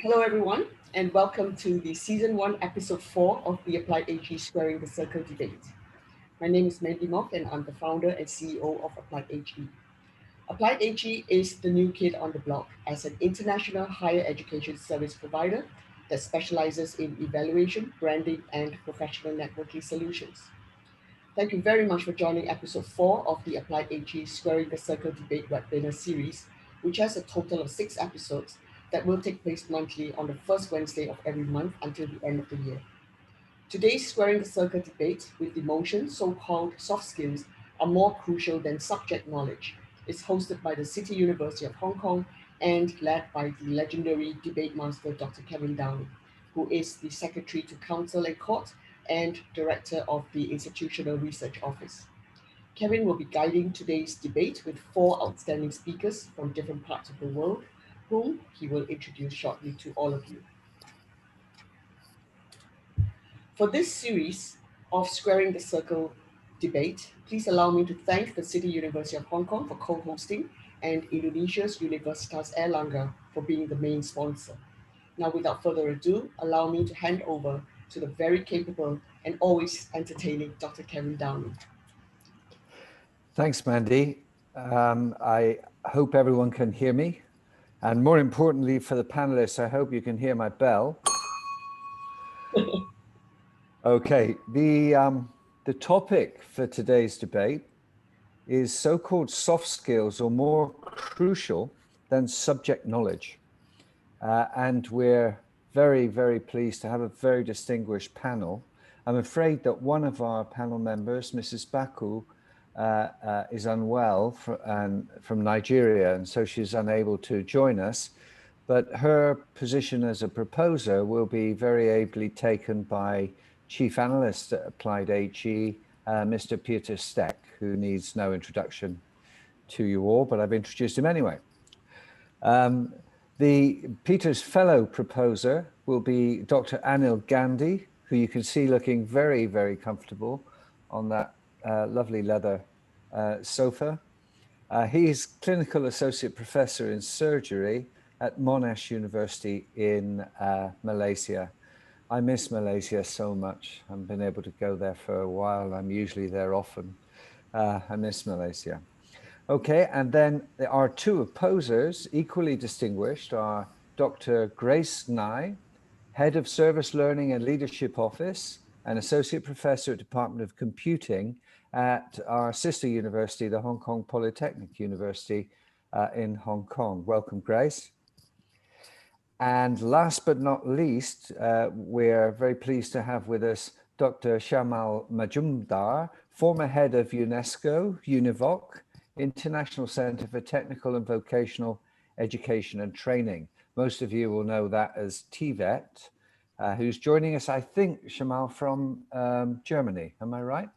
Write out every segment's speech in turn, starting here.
Hello, everyone, and welcome to the Season 1, Episode 4 of the Applied AG Squaring the Circle debate. My name is Mandy Mock, and I'm the founder and CEO of Applied AG. Applied AG is the new kid on the block as an international higher education service provider that specializes in evaluation, branding, and professional networking solutions. Thank you very much for joining episode 4 of the Applied AG Squaring the Circle debate webinar series, which has a total of 6 episodes that will take place monthly on the first Wednesday of every month until the end of the year. Today's Squaring the Circle debate with the motion, so-called soft skills, are more crucial than subject knowledge, is hosted by the City University of Hong Kong and led by the legendary debate master Dr. Kevin Downey, who is the Secretary to Council and Court and Director of the Institutional Research Office. Kevin will be guiding today's debate with 4 outstanding speakers from different parts of the world, whom he will introduce shortly to all of you. For this series of Squaring the Circle debate, please allow me to thank the City University of Hong Kong for co-hosting and Indonesia's Universitas Airlangga for being the main sponsor. Now, without further ado, allow me to hand over to the very capable and always entertaining Dr. Kevin Downey. Thanks, Mandy. I hope everyone can hear me. And more importantly, for the panelists, I hope you can hear my bell. Okay, the topic for today's debate is so-called soft skills are more crucial than subject knowledge. And we're very, very pleased to have a very distinguished panel. I'm afraid that one of our panel members, Mrs. Baku, is unwell from Nigeria, and so she's unable to join us. But her position as a proposer will be very ably taken by Chief Analyst at Applied AG, Mr. Peter Steck, who needs no introduction to you all, but I've introduced him anyway. Peter's fellow proposer will be Dr. Anil Gandhi, who you can see looking very, very comfortable on that lovely leather sofa. He's Clinical Associate Professor in Surgery at Monash University in Malaysia. I miss Malaysia so much. I haven't been able to go there for a while. I'm usually there often. I miss Malaysia. Okay, and then our 2 opposers, equally distinguished, are Dr. Grace Nye, Head of Service Learning and Leadership Office and Associate Professor at Department of Computing at our sister university, the Hong Kong Polytechnic University in Hong Kong. Welcome, Grace. And last but not least, we're very pleased to have with us Dr. Shamal Majumdar, former head of UNESCO, UNIVOC, International Centre for Technical and Vocational Education and Training. Most of you will know that as TVET, who's joining us, I think, Shamal, from Germany. Am I right?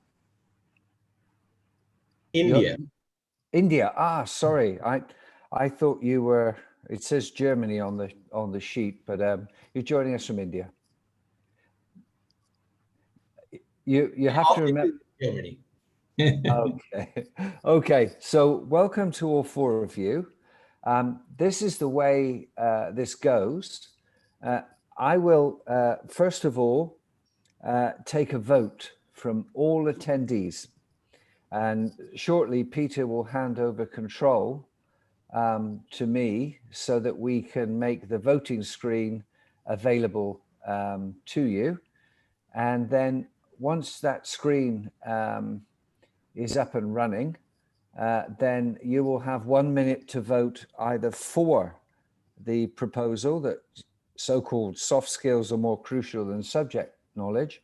India. India. Sorry. I thought you were, it says Germany on the sheet, but you're joining us from India. You have to remember Germany. Okay. So welcome to all 4 of you. This is the way this goes. I will first of all take a vote from all attendees, and shortly Peter will hand over control to me so that we can make the voting screen available to you. And then once that screen is up and running, then you will have 1 minute to vote either for the proposal that so-called soft skills are more crucial than subject knowledge,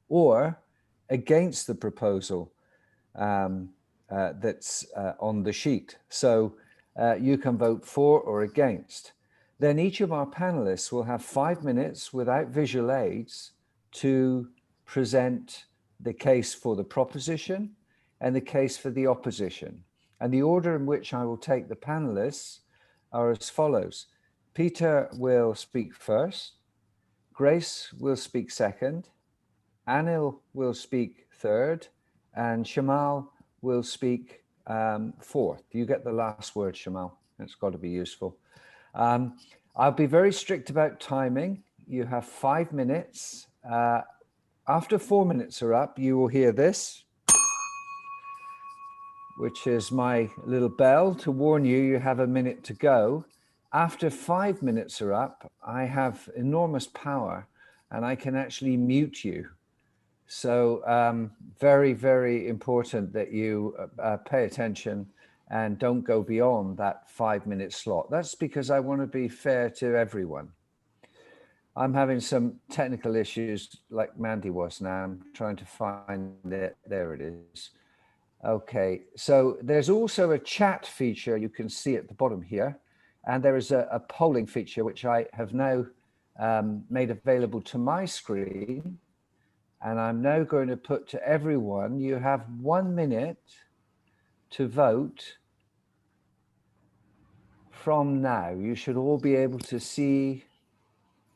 or against the proposal that's on the sheet. So you can vote for or against. Then each of our panelists will have 5 minutes without visual aids to present the case for the proposition and the case for the opposition. And the order in which I will take the panelists are as follows. Peter will speak first, Grace will speak second, Anil will speak third, and Shamal will speak fourth. You get the last word, Shamal. It's got to be useful. I'll be very strict about timing. You have 5 minutes. After 4 minutes are up, you will hear this, which is my little bell to warn you you have a minute to go. After 5 minutes are up, I have enormous power and I can actually mute you. So very, very important that you pay attention and don't go beyond that 5 minute slot. That's because I want to be fair to everyone. I'm having some technical issues like Mandy was now. I'm trying to find it. There it is. Okay, so there's also a chat feature you can see at the bottom here. And there is a polling feature which I have now made available to my screen. And I'm now going to put to everyone, you have 1 minute to vote from now. You should all be able to see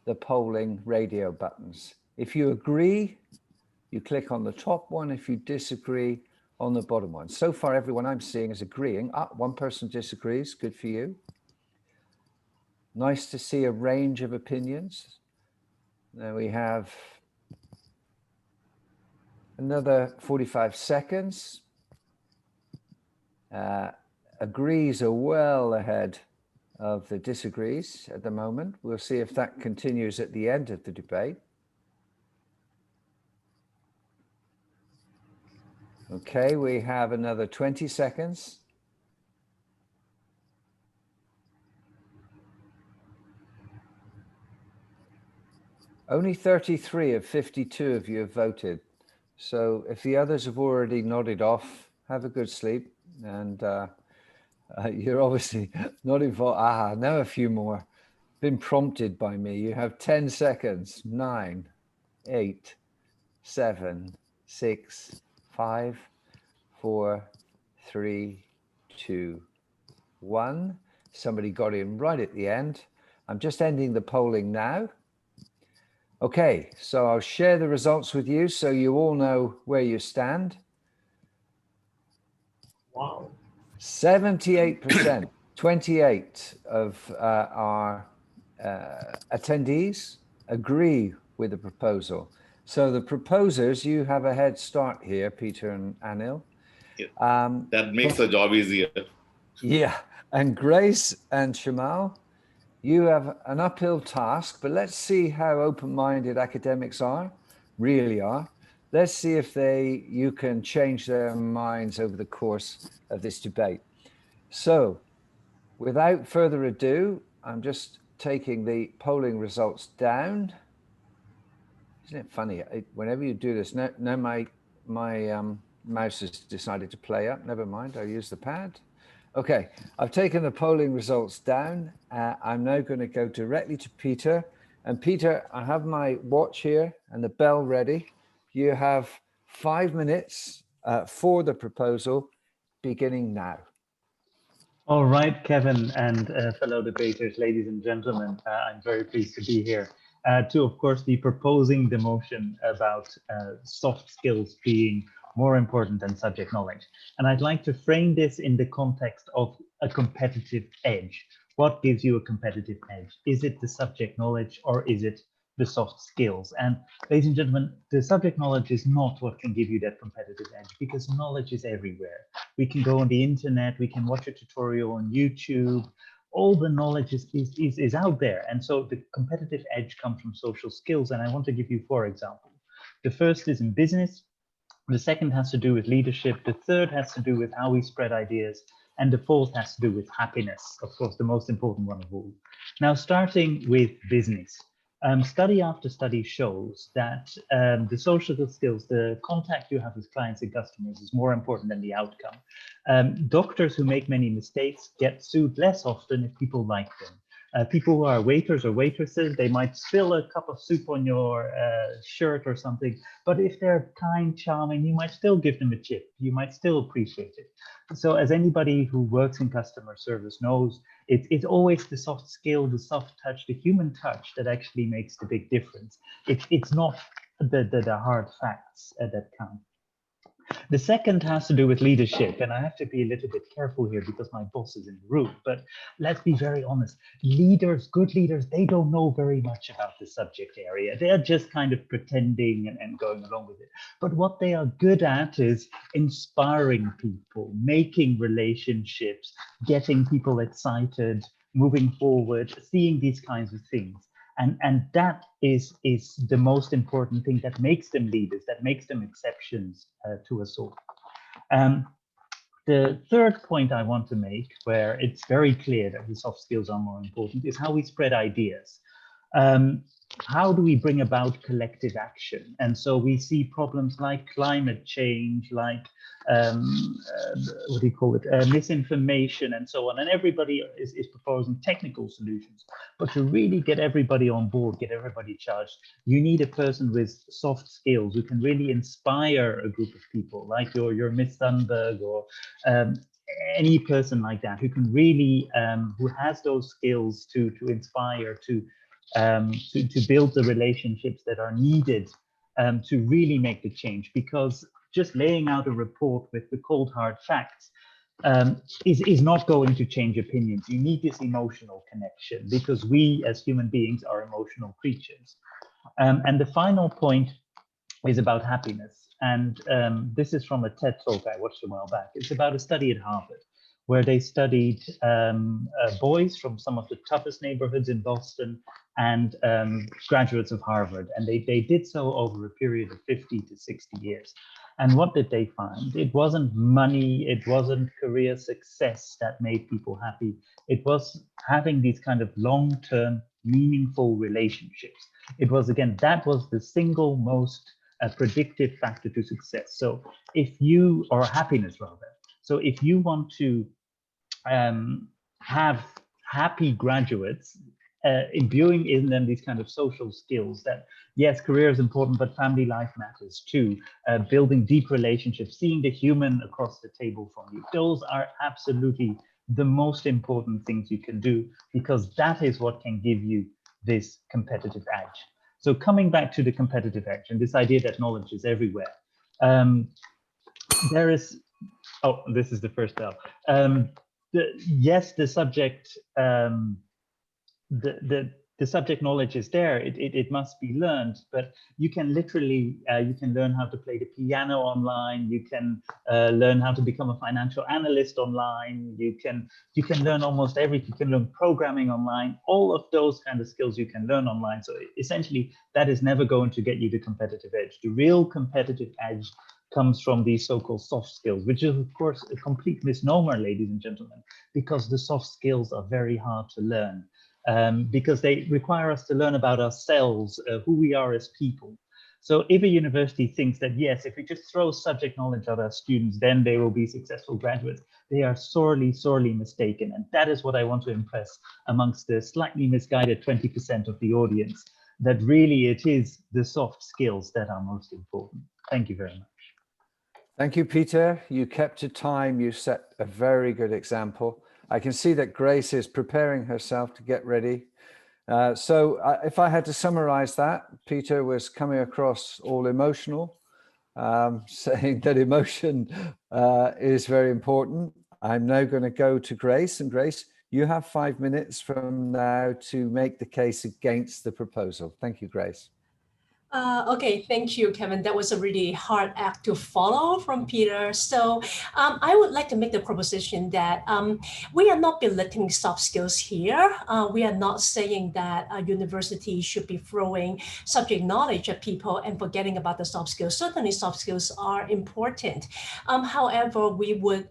the polling radio buttons. If you agree, you click on the top one. If you disagree, on the bottom one. So far, everyone I'm seeing is agreeing. One person disagrees, good for you. Nice to see a range of opinions. Now we have another 45 seconds. Agrees are well ahead of the disagrees at the moment. We'll see if that continues at the end of the debate. Okay, we have another 20 seconds. Only 33 of 52 of you have voted. So if the others have already nodded off, have a good sleep. And you're obviously not involved. Now a few more. Been prompted by me. You have 10 seconds. 9, 8, 7, 6, 5, 4, 3, 2, 1. Somebody got in right at the end. I'm just ending the polling now. Okay, so I'll share the results with you so you all know where you stand. Wow. 78%, 28 of our attendees agree with the proposal. So the proposers, you have a head start here, Peter and Anil. Yeah, that makes the job easier. Yeah, and Grace and Shamal, you have an uphill task, but let's see how open-minded academics really are. Let's see if you can change their minds over the course of this debate. So without further ado, I'm just taking the polling results down. Isn't it funny? Whenever you do this, now my mouse has decided to play up. Never mind, I'll use the pad. Okay, I've taken the polling results down. I'm now going to go directly to Peter. And Peter, I have my watch here and the bell ready. You have 5 minutes for the proposal, beginning now. All right, Kevin and fellow debaters, ladies and gentlemen, I'm very pleased to be here to, of course, be proposing the motion about soft skills being more important than subject knowledge. And I'd like to frame this in the context of a competitive edge. What gives you a competitive edge? Is it the subject knowledge or is it the soft skills? And ladies and gentlemen, the subject knowledge is not what can give you that competitive edge, because knowledge is everywhere. We can go on the internet, we can watch a tutorial on YouTube. All the knowledge is out there. And so the competitive edge comes from social skills. And I want to give you 4 examples. The first is in business. The second has to do with leadership. The third has to do with how we spread ideas. And the fourth has to do with happiness, of course, the most important one of all. Now, starting with business. Study after study shows that the social skills, the contact you have with clients and customers is more important than the outcome. Doctors who make many mistakes get sued less often if people like them. People who are waiters or waitresses, they might spill a cup of soup on your shirt or something, but if they're kind, charming, you might still give them a tip. You might still appreciate it. So as anybody who works in customer service knows, it's always the soft skill, the soft touch, the human touch that actually makes the big difference. It's not the hard facts that count. The second has to do with leadership, and I have to be a little bit careful here because my boss is in the room, but let's be very honest. Leaders, good leaders, they don't know very much about the subject area. They are just kind of pretending and going along with it. But what they are good at is inspiring people, making relationships, getting people excited, moving forward, seeing these kinds of things. And that is the most important thing that makes them leaders, that makes them exceptions to us all. The third point I want to make, where it's very clear that the soft skills are more important, is how we spread ideas. How do we bring about collective action? And so we see problems like climate change, like what do you call it, misinformation and so on. And everybody is proposing technical solutions. But to really get everybody on board, get everybody charged, you need a person with soft skills who can really inspire a group of people, like your Miss Thunberg or any person like that, who can really, who has those skills to inspire, to build the relationships that are needed to really make the change. Because just laying out a report with the cold hard facts is not going to change opinions. You need this emotional connection, because we as human beings are emotional creatures. And the final point is about happiness. And this is from a TED talk I watched a while back. It's about a study at Harvard, where they studied boys from some of the toughest neighborhoods in Boston and graduates of Harvard. And they did so over a period of 50 to 60 years. And what did they find? It wasn't money, it wasn't career success that made people happy. It was having these kind of long-term, meaningful relationships. It was, again, that was the single most predictive factor to success. So if you, or happiness rather, so if you want to have happy graduates, imbuing in them these kind of social skills that, yes, career is important, but family life matters too. Building deep relationships, seeing the human across the table from you. Those are absolutely the most important things you can do, because that is what can give you this competitive edge. So coming back to the competitive edge and this idea that knowledge is everywhere, there is, oh, this is the first bell. Yes, the subject, the subject knowledge is there. It must be learned, but you can literally, you can learn how to play the piano online. You can learn how to become a financial analyst online. You can learn almost everything. You can learn programming online. All of those kind of skills you can learn online. So essentially, that is never going to get you the competitive edge. The real competitive edge comes from these so-called soft skills, which is, of course, a complete misnomer, ladies and gentlemen, because the soft skills are very hard to learn. Because they require us to learn about ourselves, who we are as people. So if a university thinks that, yes, if we just throw subject knowledge at our students, then they will be successful graduates, they are sorely, sorely mistaken. And that is what I want to impress amongst the slightly misguided 20% of the audience, that really it is the soft skills that are most important. Thank you very much. Thank you, Peter. You kept to time. You set a very good example. I can see that Grace is preparing herself to get ready. So if I had to summarize that, Peter was coming across all emotional, saying that emotion is very important. I'm now going to go to Grace. And Grace, you have 5 minutes from now to make the case against the proposal. Thank you, Grace. Okay, thank you, Kevin. That was a really hard act to follow from Peter. So I would like to make the proposition that we are not belittling soft skills here. We are not saying that a university should be throwing subject knowledge at people and forgetting about the soft skills. Certainly soft skills are important. However, we would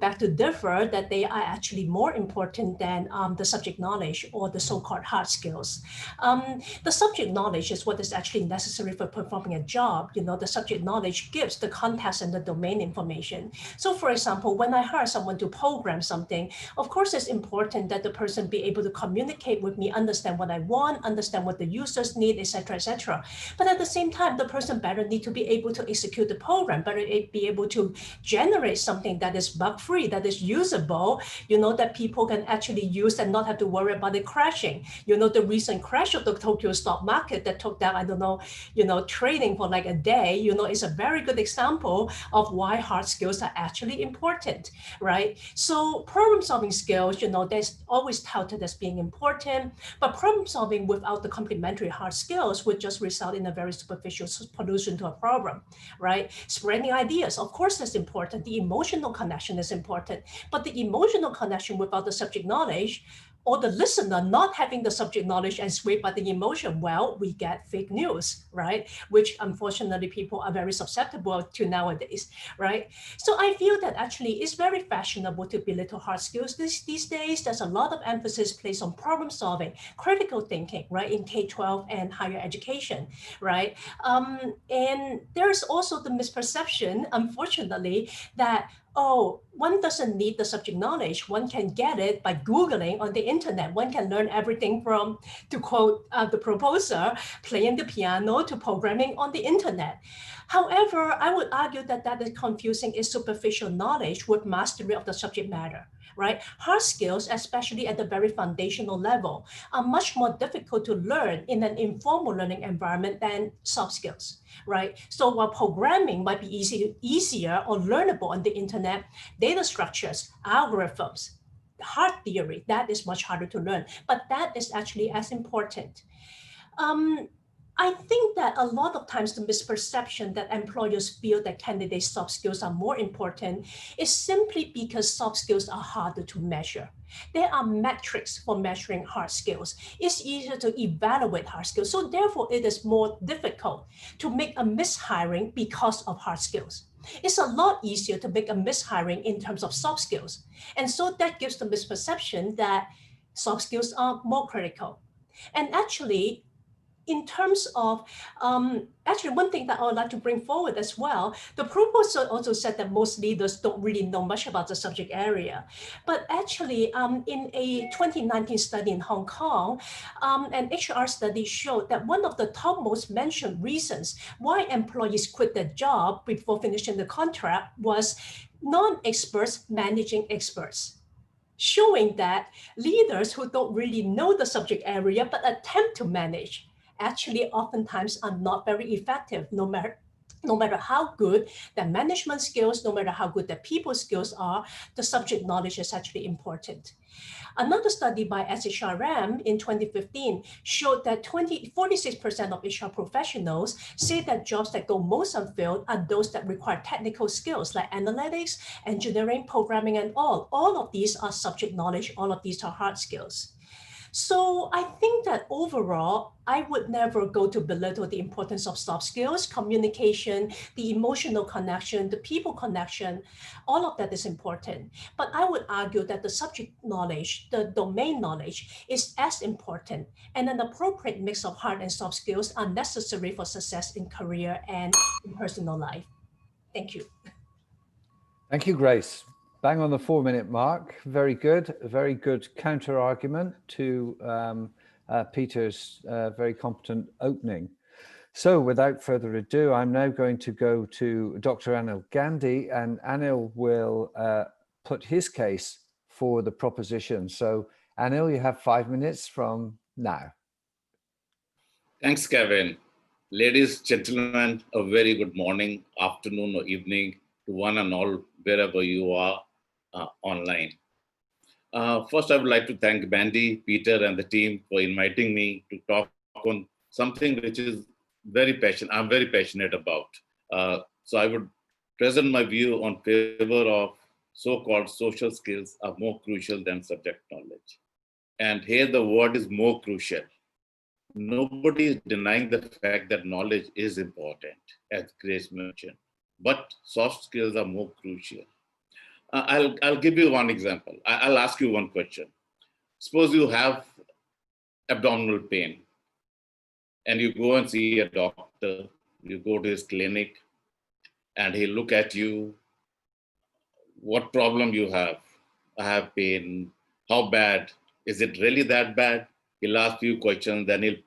beg to differ that they are actually more important than the subject knowledge or the so-called hard skills. The subject knowledge is what is actually necessary for performing a job. You know, the subject knowledge gives the context and the domain information. So for example, when I hire someone to program something, of course it's important that the person be able to communicate with me, understand what I want, understand what the users need, etc., etc. But at the same time, the person better need to be able to execute the program, better be able to generate something that is bug-free, that is usable, you know, that people can actually use and not have to worry about it crashing. You know, the recent crash of the Tokyo stock market that took down, I I don't know, training for like a day, is a very good example of why hard skills are actually important, right? So problem solving skills, there's always touted as being important, but problem solving without the complementary hard skills would just result in a very superficial solution to a problem, right? Spreading ideas, of course, that's important. The emotional connection is important, but the emotional connection without the subject knowledge, or the listener not having the subject knowledge and swayed by the emotion, well, we get fake news, right? Which unfortunately people are very susceptible to nowadays, right? So I feel that actually it's very fashionable to belittle hard skills these days. There's a lot of emphasis placed on problem solving, critical thinking, right, in K-12 and higher education, right? And there's also the misperception, unfortunately, that one doesn't need the subject knowledge. One can get it by Googling on the internet. One can learn everything from, to quote the proposer, playing the piano to programming on the internet. However, I would argue that that is confusing a superficial knowledge with mastery of the subject matter, right? Hard skills, especially at the very foundational level, are much more difficult to learn in an informal learning environment than soft skills, right? So while programming might be easier or learnable on the internet, data structures, algorithms, hard theory, that is much harder to learn, but that is actually as important. I think that a lot of times the misperception that employers feel that candidates' soft skills are more important is simply because soft skills are harder to measure. There are metrics for measuring hard skills. It's easier to evaluate hard skills. So therefore, it is more difficult to make a mishiring because of hard skills. It's a lot easier to make a mishiring in terms of soft skills. And so that gives the misperception that soft skills are more critical. And actually, in terms of, actually one thing that I would like to bring forward as well, the proposal also said that most leaders don't really know much about the subject area. But actually in a 2019 study in Hong Kong, an HR study showed that one of the top most mentioned reasons why employees quit their job before finishing the contract was non-experts managing experts, showing that leaders who don't really know the subject area but attempt to manage actually oftentimes are not very effective, no matter how good the management skills, no matter how good the people skills are, the subject knowledge is actually important. Another study by SHRM in 2015 showed that 46% of HR professionals say that jobs that go most unfilled are those that require technical skills like analytics, engineering, programming, and all. All of these are subject knowledge. All of these are hard skills. So I think that overall, I would never go to belittle the importance of soft skills, communication, the emotional connection, the people connection, all of that is important. But I would argue that the subject knowledge, the domain knowledge is as important, and an appropriate mix of hard and soft skills are necessary for success in career and in personal life. Thank you. Thank you, Grace. Bang on the 4-minute mark. Very good. A very good counter argument to Peter's very competent opening. So without further ado, I'm now going to go to Dr. Anil Gandhi, and Anil will put his case for the proposition. So Anil, you have 5 minutes from now. Thanks, Kevin. Ladies, gentlemen, a very good morning, afternoon, or evening to one and all, wherever you are online. First, I would like to thank Bandy, Peter, and the team for inviting me to talk on something which is I'm very passionate about. So I would present my view on favor of so-called social skills are more crucial than subject knowledge. And here the word is more crucial. Nobody is denying the fact that knowledge is important, as Grace mentioned, but soft skills are more crucial. I'll give you one example. I'll ask you one question. Suppose you have abdominal pain and you go and see a doctor, you go to his clinic and he'll look at you, what problem you have? I have pain, how bad? Is it really that bad? He'll ask you questions, then he'll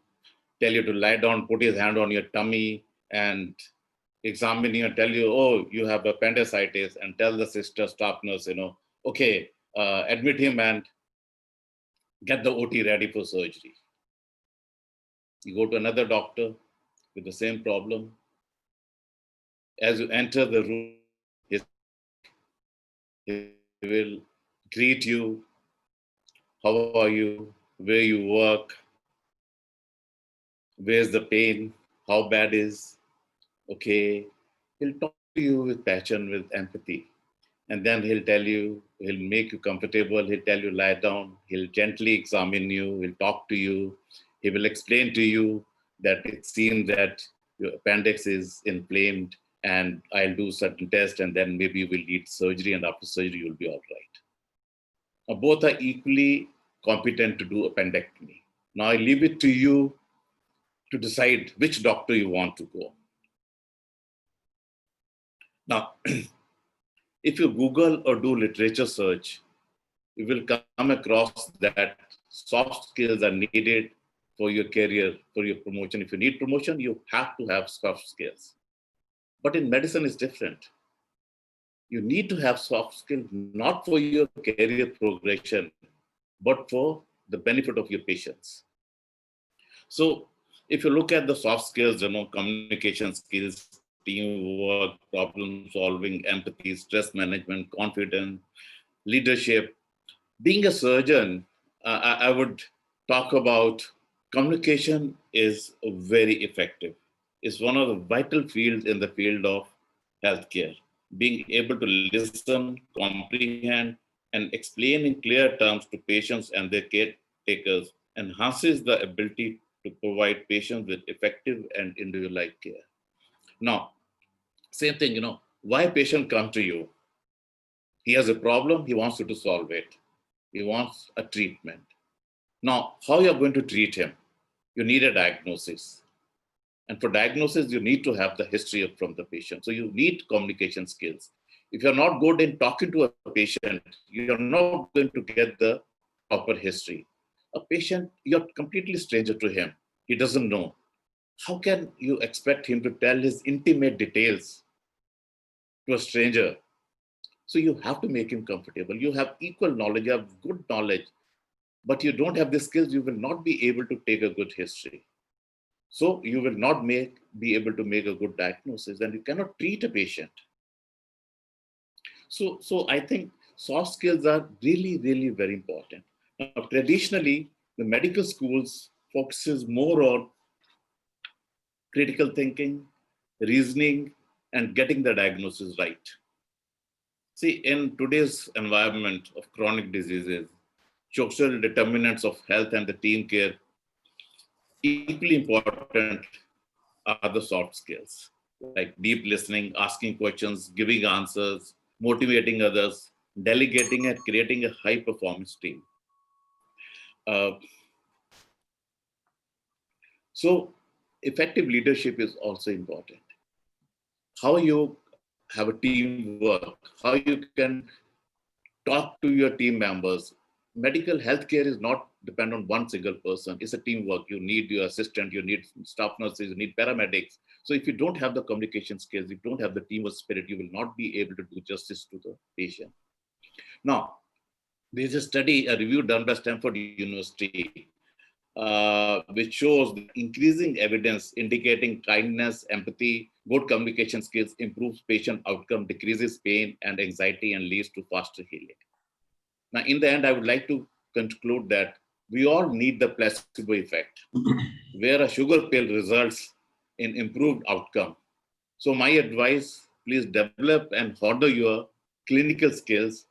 tell you to lie down, put his hand on your tummy and examine you and tell you, oh, you have appendicitis, and tell the sister, staff nurse, okay, admit him and get the OT ready for surgery. You go to another doctor, with the same problem. As you enter the room, he will greet you. How are you? Where you work? Where's the pain? How bad is? Okay. He'll talk to you with passion, with empathy. And then he'll tell you, he'll make you comfortable. He'll tell you, lie down. He'll gently examine you. He'll talk to you. He will explain to you that it seems that your appendix is inflamed and I'll do certain tests and then maybe you will need surgery, and after surgery, you'll be all right. Now, both are equally competent to do appendectomy. Now, I leave it to you to decide which doctor you want to go. Now, if you Google or do literature search, you will come across that soft skills are needed for your career, for your promotion. If you need promotion, you have to have soft skills. But in medicine, it's different. You need to have soft skills, not for your career progression, but for the benefit of your patients. So if you look at the soft skills, communication skills, teamwork, problem solving, empathy, stress management, confidence, leadership. Being a surgeon, I would talk about communication is very effective. It's one of the vital fields in the field of healthcare. Being able to listen, comprehend, and explain in clear terms to patients and their caretakers enhances the ability to provide patients with effective and individualized care. Now, same thing, why a patient come to you? He has a problem, he wants you to solve it. He wants a treatment. Now, how you're going to treat him? You need a diagnosis. And for diagnosis, you need to have the history from the patient. So you need communication skills. If you're not good in talking to a patient, you're not going to get the proper history. A patient, you're completely stranger to him. He doesn't know. How can you expect him to tell his intimate details to a stranger? So you have to make him comfortable. You have equal knowledge, you have good knowledge, but you don't have the skills, you will not be able to take a good history. So you will not be able to make a good diagnosis, and you cannot treat a patient. So I think soft skills are really, really very important. Now, traditionally, the medical schools focuses more on critical thinking, reasoning, and getting the diagnosis right. See, in today's environment of chronic diseases, social determinants of health and the team care, equally important are the soft skills, like deep listening, asking questions, giving answers, motivating others, delegating, and creating a high performance team. So effective leadership is also important. How you have a teamwork, how you can talk to your team members. Medical healthcare is not dependent on one single person. It's a teamwork. You need your assistant, you need staff nurses, you need paramedics. So if you don't have the communication skills, if you don't have the teamwork spirit, you will not be able to do justice to the patient. Now, there's a study, a review done by Stanford University, which shows that increasing evidence indicating kindness, empathy, good communication skills improves patient outcome, decreases pain and anxiety, and leads to faster healing. Now, in the end, I would like to conclude that we all need the placebo effect, where a sugar pill results in improved outcome. So my advice, please develop and honor your clinical skills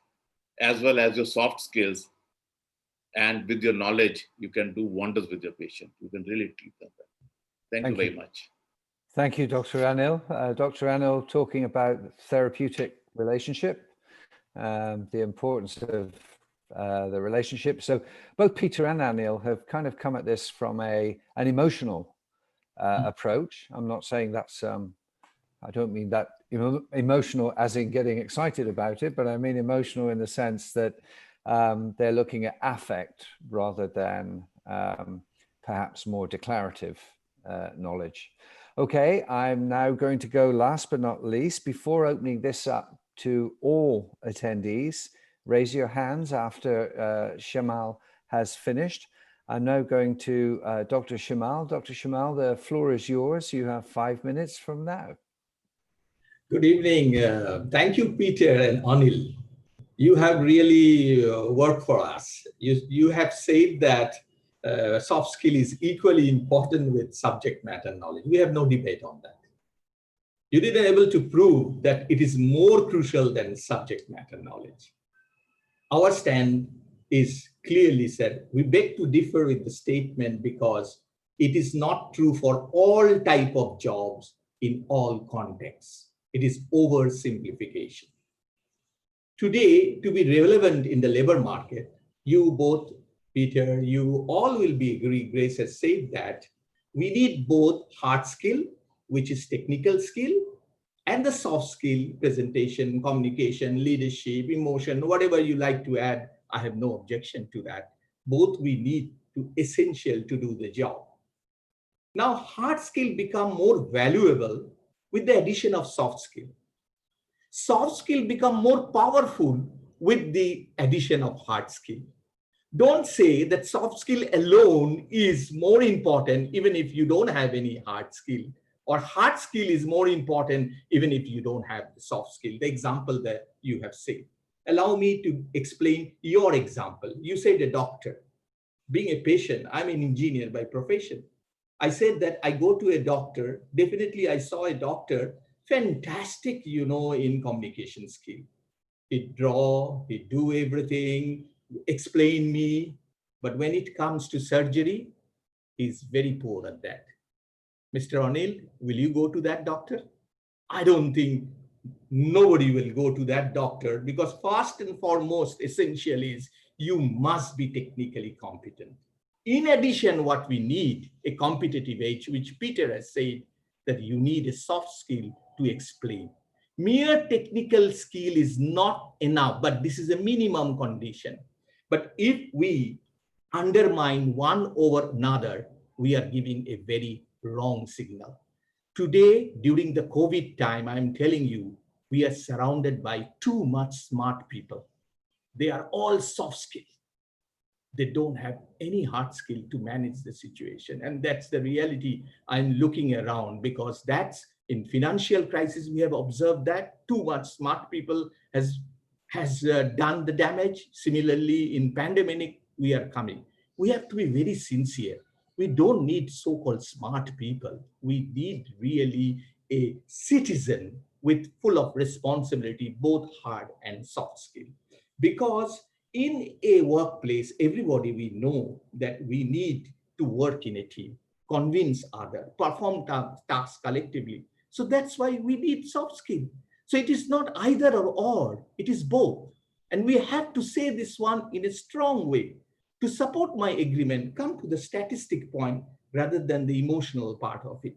as well as your soft skills. And with your knowledge, you can do wonders with your patient. You can really treat them well. Thank you very much. Thank you, Dr. Anil. Dr. Anil talking about therapeutic relationship, the importance of the relationship. So both Peter and Anil have kind of come at this from an emotional approach. I'm not saying that's, I don't mean that emotional as in getting excited about it, but I mean emotional in the sense that they're looking at affect rather than perhaps more declarative knowledge. Okay, I'm now going to go last but not least, before opening this up to all attendees, raise your hands after Shamal has finished. I'm now going to Dr. Shamal. Dr. Shamal, the floor is yours. You have 5 minutes from now. Good evening. Thank you, Peter and Anil. You have really worked for us. You have said that soft skill is equally important with subject matter knowledge. We have no debate on that. You did able to prove that it is more crucial than subject matter knowledge. Our stand is clearly said. We beg to differ with the statement because it is not true for all type of jobs in all contexts. It is oversimplification. Today, to be relevant in the labor market, you both, Peter, you all will be agree, Grace has said that we need both hard skill, which is technical skill, and the soft skill, presentation, communication, leadership, emotion, whatever you like to add, I have no objection to that. Both we need to essential to do the job. Now, hard skill become more valuable with the addition of soft skill. Soft skill become more powerful with the addition of hard skill. Don't say that soft skill alone is more important even if you don't have any hard skill, or hard skill is more important even if you don't have the soft skill. The example that you have said. Allow me to explain your example. You said a doctor. Being a patient, I'm an engineer by profession. I said that I go to a doctor. Definitely I saw a doctor, fantastic, in communication skill. He draw, he do everything, explain me. But when it comes to surgery, he's very poor at that. Mr. Anil, will you go to that doctor? I don't think nobody will go to that doctor, because first and foremost, essential is you must be technically competent. In addition, what we need, a competitive edge, which Peter has said, that you need a soft skill to explain. Mere technical skill is not enough, but this is a minimum condition. But if we undermine one over another, we are giving a very wrong signal. Today, during the COVID time, I'm telling you, we are surrounded by too much smart people. They are all soft skills. They don't have any hard skill to manage the situation. And that's the reality I'm looking around, because that's in financial crisis, we have observed that too much smart people has done the damage. Similarly, in pandemic, we are coming. We have to be very sincere. We don't need so-called smart people. We need really a citizen with full of responsibility, both hard and soft skill. Because in a workplace, everybody we know that we need to work in a team, convince others, perform tasks collectively. So that's why we need soft skill. So it is not either or, it is both. And we have to say this one in a strong way. To support my agreement, come to the statistic point rather than the emotional part of it.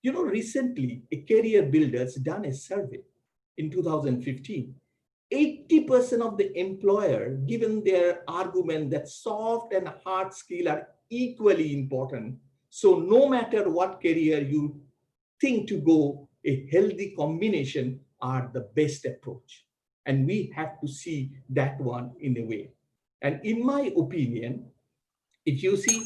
Recently, a career builders done a survey in 2015. 80% of the employer given their argument that soft and hard skill are equally important. So no matter what career you think to go, a healthy combination are the best approach. And we have to see that one in a way. And in my opinion, if you see,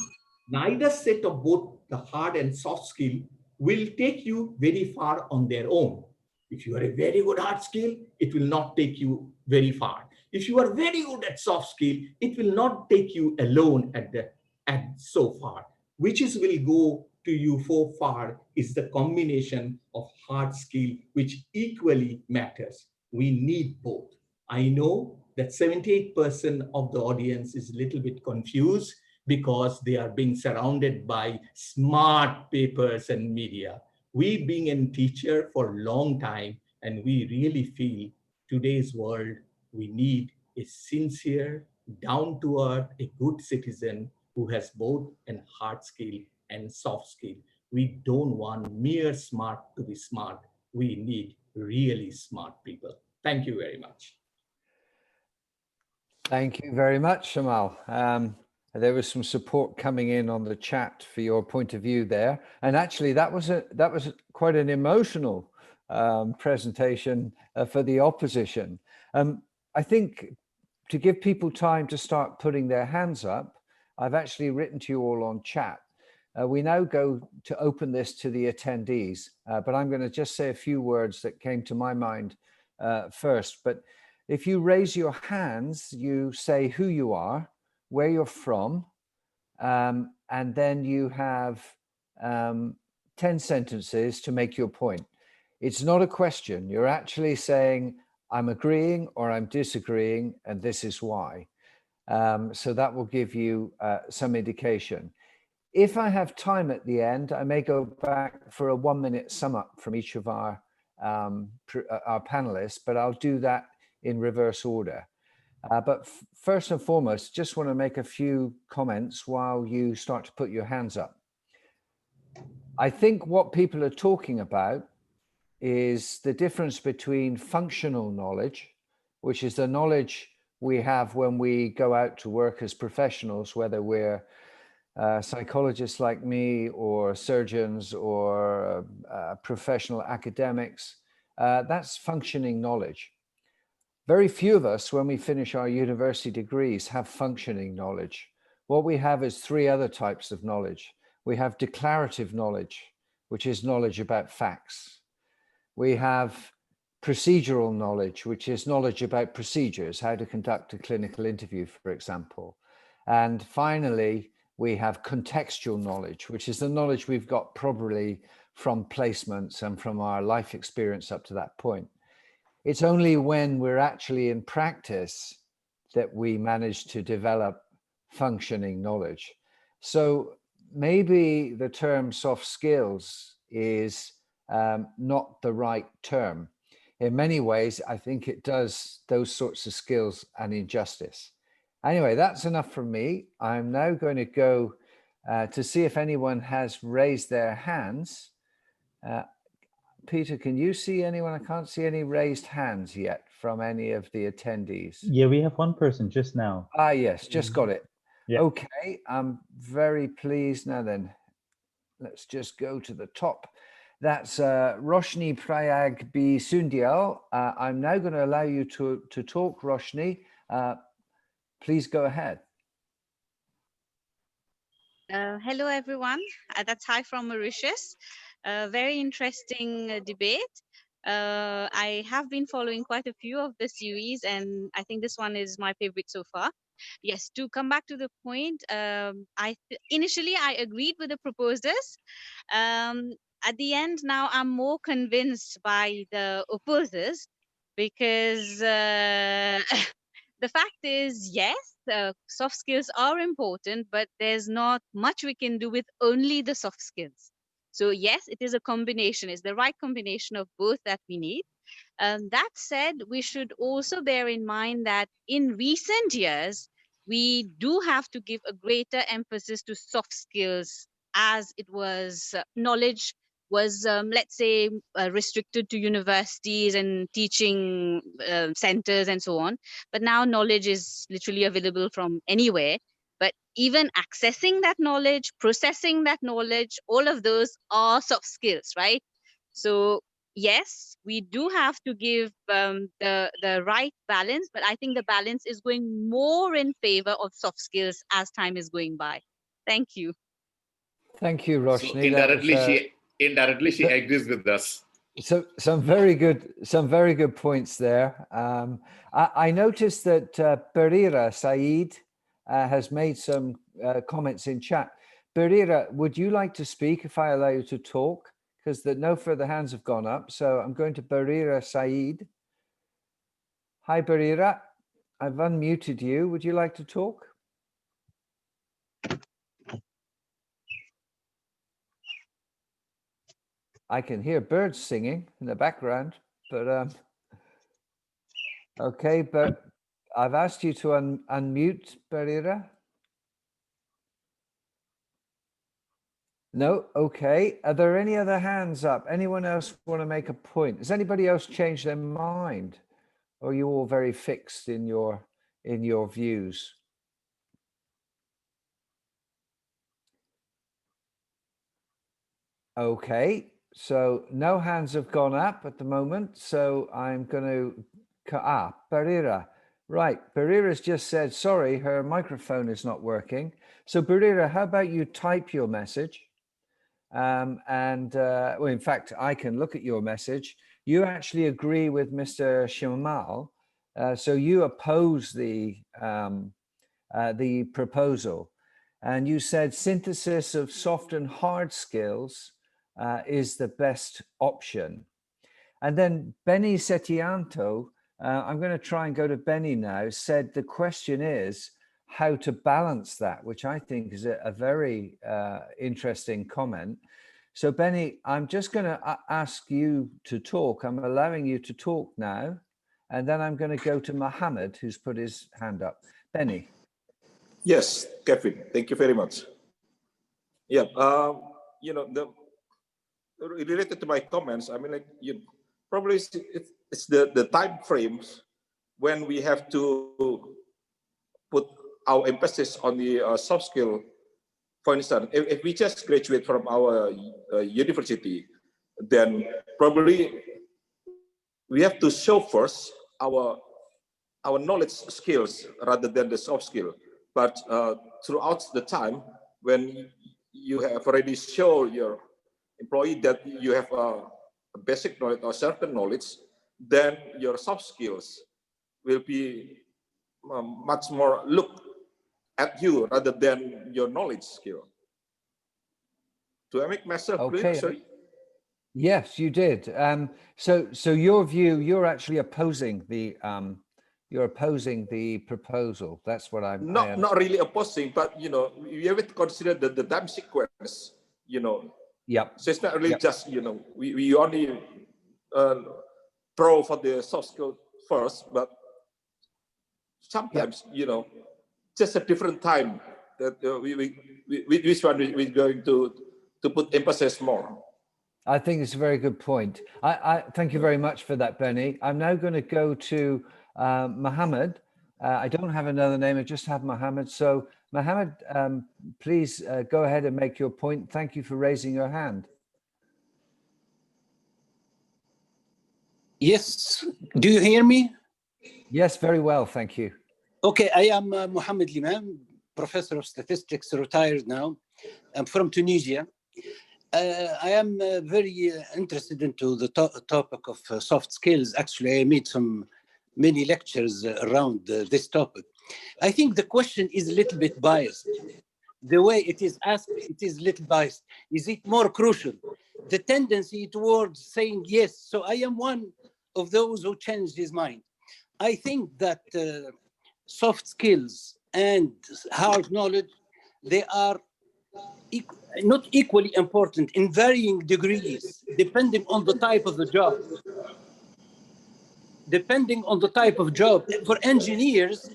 neither set of both the hard and soft skill will take you very far on their own. If you are a very good hard skill, it will not take you very far. If you are very good at soft skill, it will not take you alone at so far. Which will go to you so far is the combination of hard skill, which equally matters. We need both. I know that 78% of the audience is a little bit confused because they are being surrounded by smart papers and media. We being a teacher for a long time, and we really feel today's world, we need a sincere, down-to-earth, a good citizen who has both a hard skill and soft skill. We don't want mere smart to be smart. We need really smart people. Thank you very much. Thank you very much, Shamal. There was some support coming in on the chat for your point of view there, and actually that was quite an emotional presentation for the opposition. I think to give people time to start putting their hands up, I've actually written to you all on chat. We now go to open this to the attendees, but I'm going to just say a few words that came to my mind first. But if you raise your hands, you say who you are, where you're from, and then you have 10 sentences to make your point. It's not a question. You're actually saying, I'm agreeing or I'm disagreeing, and this is why. So that will give you some indication. If I have time at the end, I may go back for a 1-minute sum up from each of our panelists, but I'll do that in reverse order. But first and foremost, just want to make a few comments while you start to put your hands up. I think what people are talking about is the difference between functional knowledge, which is the knowledge we have when we go out to work as professionals, whether we're psychologists like me or surgeons or professional academics. That's functioning knowledge. Very few of us, when we finish our university degrees, have functioning knowledge. What we have is 3 other types of knowledge. We have declarative knowledge, which is knowledge about facts. We have procedural knowledge, which is knowledge about procedures, how to conduct a clinical interview, for example. And finally, we have contextual knowledge, which is the knowledge we've got probably from placements and from our life experience up to that point. It's only when we're actually in practice that we manage to develop functioning knowledge. So maybe the term soft skills is not the right term. In many ways, I think it does those sorts of skills an injustice. Anyway, that's enough from me. I'm now going to go to see if anyone has raised their hands. Peter, can you see anyone? I can't see any raised hands yet from any of the attendees. Yeah, we have one person just now. Ah, yes, just got it. Yeah. Okay, I'm very pleased. Now then, let's just go to the top. That's Roshni Prayag B. Sundial. I'm now going to allow you to talk, Roshni. Please go ahead. Hello, everyone. That's hi from Mauritius. Very interesting debate. I have been following quite a few of the series, and I think this one is my favorite so far. Yes, to come back to the point, initially I agreed with the proposers. At the end, now I'm more convinced by the opposers because the fact is, yes, soft skills are important, but there's not much we can do with only the soft skills. So yes, it is a combination. It's the right combination of both that we need. That said, we should also bear in mind that in recent years, we do have to give a greater emphasis to soft skills as it was knowledge was, let's say, restricted to universities and teaching centers and so on. But now knowledge is literally available from anywhere. But even accessing that knowledge, processing that knowledge, all of those are soft skills, right? So yes, we do have to give the right balance, but I think the balance is going more in favor of soft skills as time is going by. Thank you. Thank you, Roshni. So indirectly she agrees with us. So some very good points there. I noticed that Barira Saeed has made some comments in chat. Barira, would you like to speak if I allow you to talk? Because no further hands have gone up. So I'm going to Barira Saeed. Hi, Barira. I've unmuted you. Would you like to talk? I can hear birds singing in the background, but okay, but I've asked you to unmute, Barira. No, okay. Are there any other hands up? Anyone else want to make a point? Has anybody else changed their mind? Or are you all very fixed in your views? Okay, so no hands have gone up at the moment. So I'm going to, Barira, Right, Barira's just said, sorry, her microphone is not working. So Barira, how about you type your message? Well, in fact, I can look at your message. You actually agree with Mr. Shimal, so you oppose the proposal, and you said synthesis of soft and hard skills is the best option. And then Benny Setianto, I'm going to try and go to Benny now, said the question is how to balance that, which I think is a very interesting comment. So Benny, I'm just going to ask you to talk. I'm allowing you to talk now, and then I'm going to go to Mohammed, who's put his hand up. Benny. Yes, Kevin, thank you very much. Yeah, related to my comments, I mean, like, probably it's the time frames when we have to put our emphasis on the soft skill. For instance, if we just graduate from our university, then probably we have to show first our knowledge skills rather than the soft skill. But throughout the time, when you have already shown your employee that you have a basic knowledge or certain knowledge, then your soft skills will be much more look at you rather than your knowledge skill. Do I make myself clear? Sorry. Yes, you did. So your view, you're actually opposing the proposal. That's what I'm not really opposing, but you have to consider the time sequence. Yep. So it's not really just we only pro for the soft skill first, but sometimes just a different time that which one we're going to put emphasis more. I think it's a very good point. I thank you very much for that, Benny. I'm now going to go to Mohammed. I don't have another name, I just have Mohammed. So Mohammed, please go ahead and make your point. Thank you for raising your hand. Yes, do you hear me? Yes, very well, thank you. Okay, I am Mohammed Liman, professor of statistics, retired now. I'm from Tunisia. I am very interested into the topic of soft skills. Actually, I made many lectures around this topic. I think the question is a little bit biased. The way it is asked, it is a little biased. Is it more crucial? The tendency towards saying yes. So I am one of those who changed his mind. I think that soft skills and hard knowledge, they are not equally important in varying degrees, depending on the type of the job. Depending on the type of job. For engineers,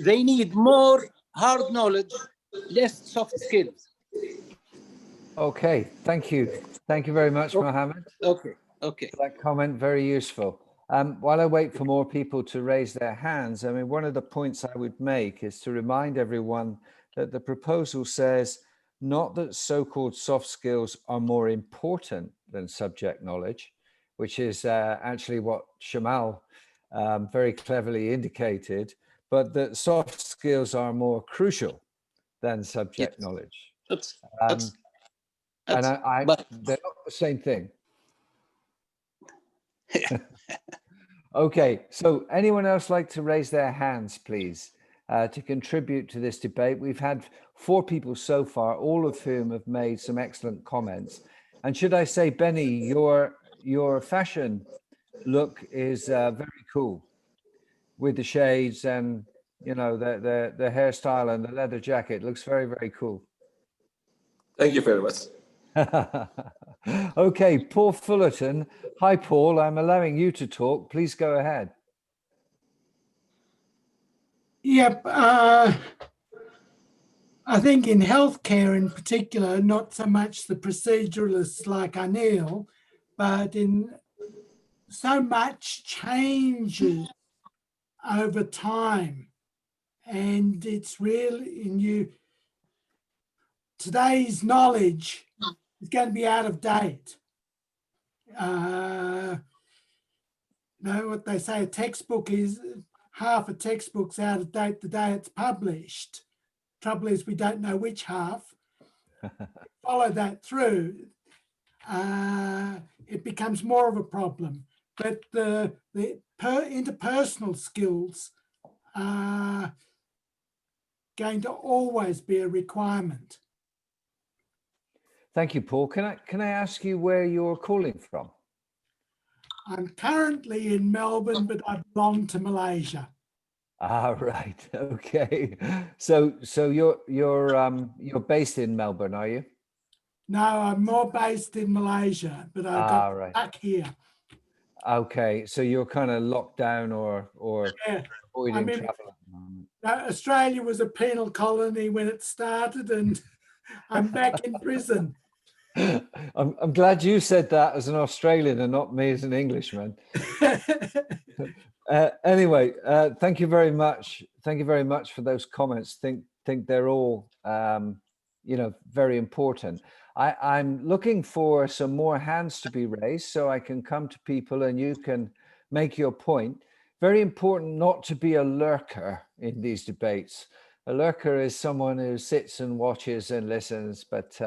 they need more hard knowledge, less soft skills. Okay, thank you. Thank you very much, Mohammed. Okay. For that comment, very useful. While I wait for more people to raise their hands, I mean, one of the points I would make is to remind everyone that the proposal says not that so-called soft skills are more important than subject knowledge, which is actually what Shamal very cleverly indicated, but that soft skills are more crucial than subject knowledge. They're not the same thing. Okay, so anyone else like to raise their hands, please, to contribute to this debate? We've had 4 people so far, all of whom have made some excellent comments. And should I say, Benny, your fashion look is very cool, with the shades and the hairstyle and the leather jacket. Looks very, very cool. Thank you very much. Okay, Paul Fullerton. Hi, Paul. I'm allowing you to talk. Please go ahead. Yep. I think in healthcare in particular, not so much the proceduralists like Anil, but in so much changes over time. And it's really today's knowledge is going to be out of date. What they say, a textbook is half a textbook's out of date the day it's published. Trouble is we don't know which half. Follow that through, it becomes more of a problem. But the interpersonal skills are going to always be a requirement. Thank you, Paul. Can I ask you where you're calling from? I'm currently in Melbourne, but I belong to Malaysia. Ah, right. Okay. So you're based in Melbourne, are you? No, I'm more based in Malaysia, but I got right. stuck here. Okay. So you're kind of locked down or Yeah. avoiding I mean, travel at the moment. Australia was a penal colony when it started, and I'm back in prison. I'm glad you said that as an Australian and not me as an Englishman. Anyway, thank you very much. Thank you very much for those comments. Think they're all very important. I'm looking for some more hands to be raised so I can come to people and you can make your point. Very important not to be a lurker in these debates. A lurker is someone who sits and watches and listens, but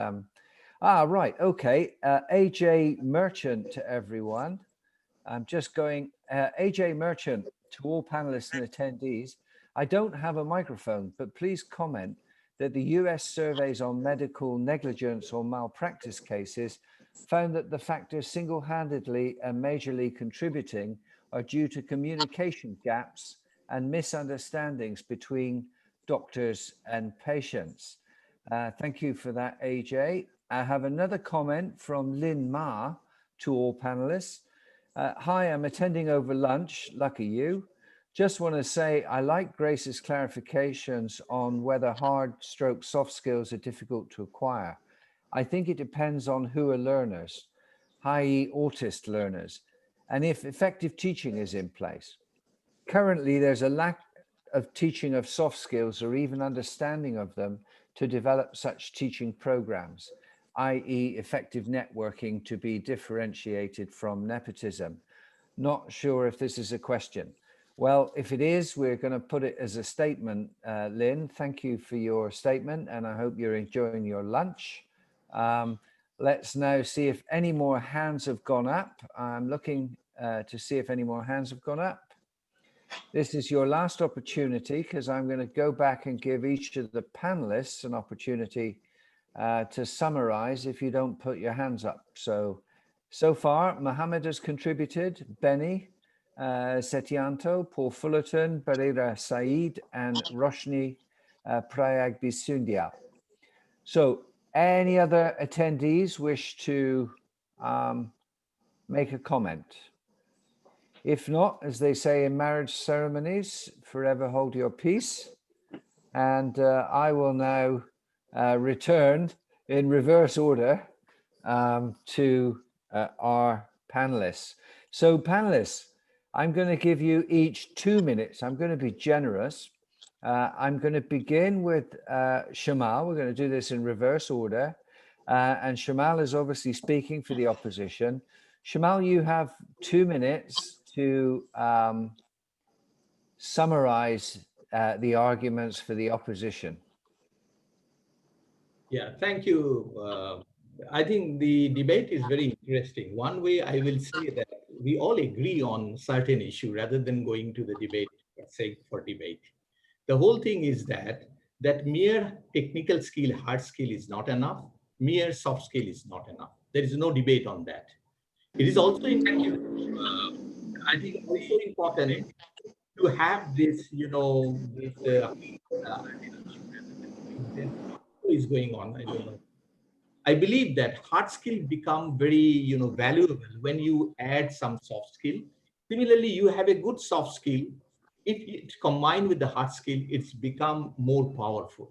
right, okay. AJ Merchant to everyone. I'm just going, AJ Merchant to all panelists and attendees. I don't have a microphone, but please comment that the US surveys on medical negligence or malpractice cases found that the factors single-handedly and majorly contributing are due to communication gaps and misunderstandings between doctors and patients. Thank you for that, AJ. I have another comment from Lynn Ma to all panelists. Hi, I'm attending over lunch, lucky you. Just want to say I like Grace's clarifications on whether hard stroke soft skills are difficult to acquire. I think it depends on who are learners, i.e. autist learners, and if effective teaching is in place. Currently, there's a lack of teaching of soft skills or even understanding of them to develop such teaching programs, i.e. effective networking to be differentiated from nepotism. Not sure if this is a question. Well, if it is, we're going to put it as a statement. Lynn, thank you for your statement and I hope you're enjoying your lunch. Let's now see if any more hands have gone up. I'm looking to see if any more hands have gone up. This is your last opportunity because I'm going to go back and give each of the panelists an opportunity to summarize if you don't put your hands up. So far, Mohammed has contributed, Benny, Setianto, Paul Fullerton, Barira Saeed, and Roshni Prayag Bisundia. So any other attendees wish to make a comment? If not, as they say in marriage ceremonies, forever hold your peace. And I will now return in reverse order to our panelists. So panelists, I'm going to give you each 2 minutes. I'm going to be generous. I'm going to begin with Shamal. We're going to do this in reverse order. And Shamal is obviously speaking for the opposition. Shamal, you have 2 minutes to summarize the arguments for the opposition. Yeah, thank you. I think the debate is very interesting. One way I will say that we all agree on certain issue rather than going to the debate for sake for debate. The whole thing is that mere technical skill, hard skill is not enough. Mere soft skill is not enough. There is no debate on that. It is also important. I think also important to have this, is going on. I don't know. I believe that hard skill become very, valuable when you add some soft skill. Similarly, you have a good soft skill. If it's combined with the hard skill, it's become more powerful.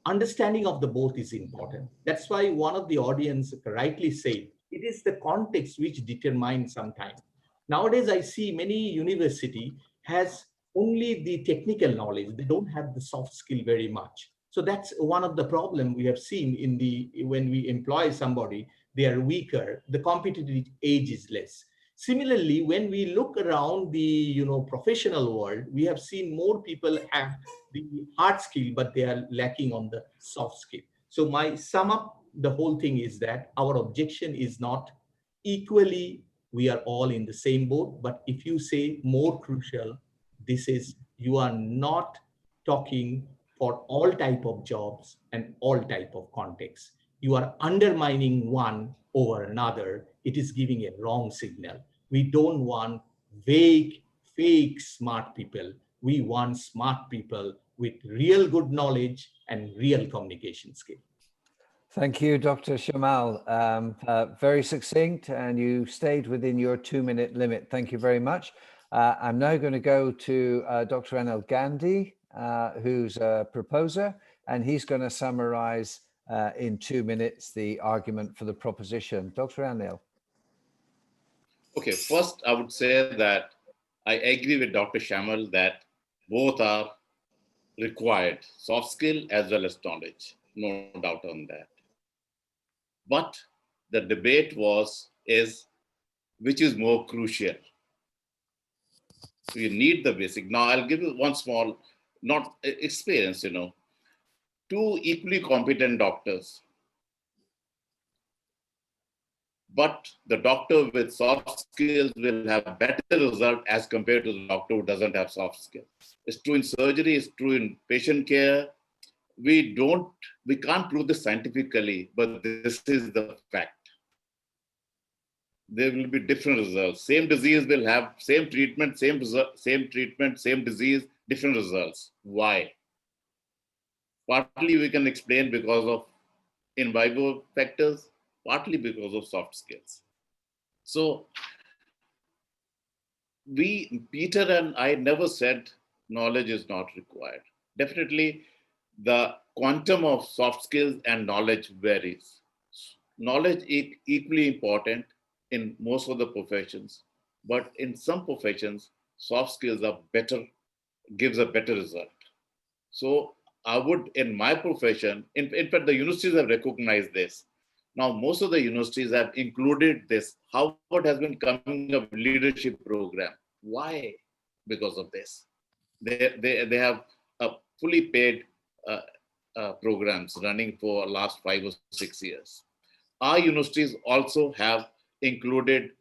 Understanding of the both is important. That's why one of the audience rightly said, it is the context which determines sometimes. Nowadays, I see many university has only the technical knowledge. They don't have the soft skill very much. So that's one of the problem we have seen in when we employ somebody, they are weaker, the competitive edge is less. Similarly, when we look around the professional world, we have seen more people have the hard skill, but they are lacking on the soft skill. So my sum up the whole thing is that our objection is not equally we are all in the same boat, but if you say more crucial, this is you are not talking for all type of jobs and all type of contexts. You are undermining one over another. It is giving a wrong signal. We don't want vague, fake smart people. We want smart people with real good knowledge and real communication skill. Thank you, Dr. Shamal. Very succinct, and you stayed within your 2-minute limit. Thank you very much. I'm now going to go to Dr. Anil Gandhi, who's a proposer, and he's going to summarize in 2 minutes the argument for the proposition. Dr. Anil. Okay, first I would say that I agree with Dr. Shamal that both are required, soft skill as well as knowledge, no doubt on that. But the debate is which is more crucial. You need the basic. Now I'll give you one small, not experience, two equally competent doctors, but the doctor with soft skills will have better result as compared to the doctor who doesn't have soft skills. It's true in surgery, it's true in patient care. We can't prove this scientifically, but this is the fact. There will be different results. Same disease will have same treatment, same disease, different results. Why? Partly we can explain because of in vivo factors, partly because of soft skills. So Peter and I never said knowledge is not required. Definitely the quantum of soft skills and knowledge varies. Knowledge is equally important in most of the professions, but in some professions, soft skills are better, gives a better result. So I would, in my profession, in fact, the universities have recognized this. Now, most of the universities have included this. Harvard has been coming up with leadership program. Why? Because of this. They have fully paid programs running for last 5 or 6 years. Our universities also have included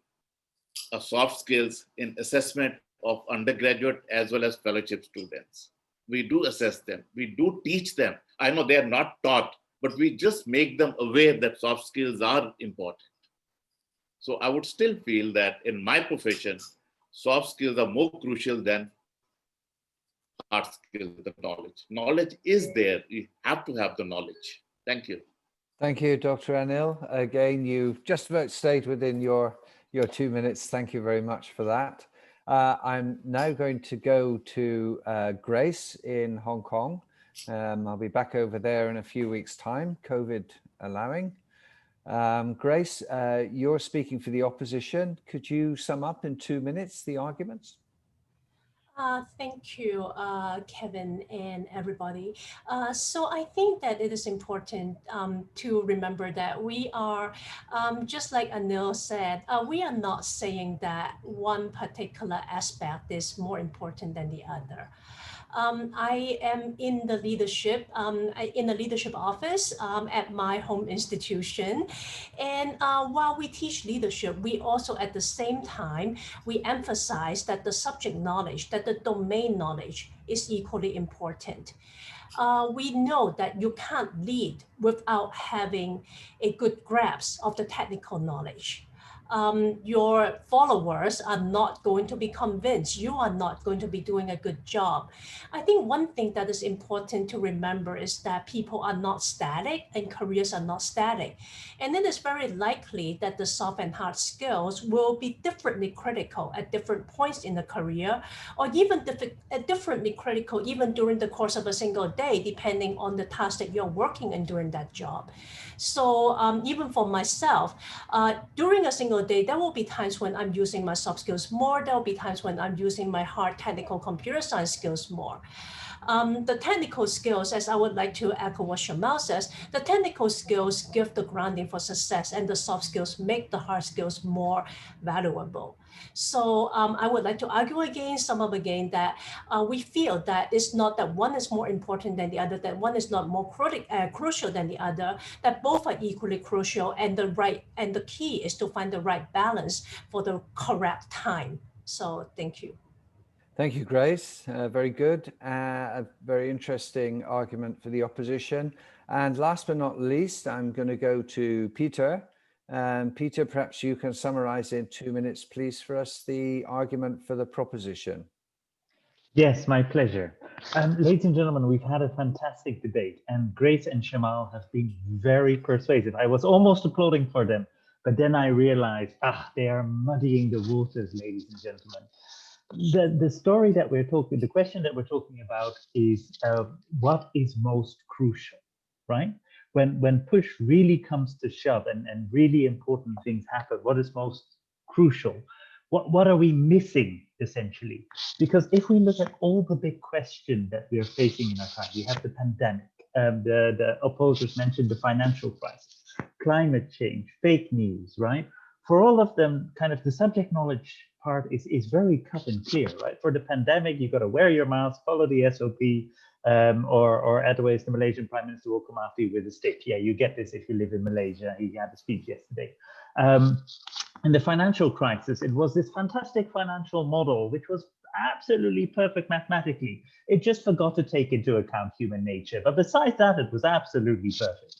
soft skills in assessment of undergraduate as well as fellowship students. We do assess them. We do teach them. I know they are not taught, but we just make them aware that soft skills are important. So I would still feel that in my profession, soft skills are more crucial than hard skills, the knowledge. Knowledge is there. You have to have the knowledge. Thank you. Thank you, Dr. Anil. Again, you've just about stayed within your 2 minutes. Thank you very much for that. I'm now going to go to Grace in Hong Kong. I'll be back over there in a few weeks' time, COVID allowing. Grace, you're speaking for the opposition. Could you sum up in 2 minutes the arguments? Thank you, Kevin and everybody. So I think that it is important to remember that we are, just like Anil said, we are not saying that one particular aspect is more important than the other. I am in the leadership office at my home institution. And while we teach leadership, we also at the same time, we emphasize that the subject knowledge, that the domain knowledge is equally important. We know that you can't lead without having a good grasp of the technical knowledge. Your followers are not going to be convinced. You are not going to be doing a good job. I think one thing that is important to remember is that people are not static and careers are not static. And it is very likely that the soft and hard skills will be differently critical at different points in the career, or even differently critical even during the course of a single day, depending on the task that you're working in during that job. So even for myself, during a single day, there will be times when I'm using my soft skills more. There will be times when I'm using my hard technical computer science skills more. The technical skills, as I would like to echo what Shamal says, the technical skills give the grounding for success, and the soft skills make the hard skills more valuable. So I would like to argue against some of again that we feel that it's not that one is more important than the other, that one is not more crucial than the other, that both are equally crucial, and the key is to find the right balance for the correct time. So thank you. Thank you, Grace. Very good. A very interesting argument for the opposition. And last but not least, I'm going to go to Peter. Peter, perhaps you can summarize in 2 minutes, please, for us the argument for the proposition. Yes, my pleasure. Ladies and gentlemen, we've had a fantastic debate, and Grace and Shamal have been very persuasive. I was almost applauding for them, but then I realized, they are muddying the waters, ladies and gentlemen. The story that we're talking, the question that we're talking about is what is most crucial, right? When push really comes to shove and really important things happen, what is most crucial? What are we missing, essentially? Because if we look at all the big questions that we are facing in our time, we have the pandemic, the opposers mentioned the financial crisis, climate change, fake news, right? For all of them, kind of the subject knowledge part is very cut and clear, right? For the pandemic, you've got to wear your mask, follow the SOP, or otherwise the Malaysian Prime Minister will come after you with a stick. Yeah, you get this if you live in Malaysia. He had a speech yesterday. In the financial crisis, it was this fantastic financial model, which was absolutely perfect mathematically. It just forgot to take into account human nature. But besides that, it was absolutely perfect.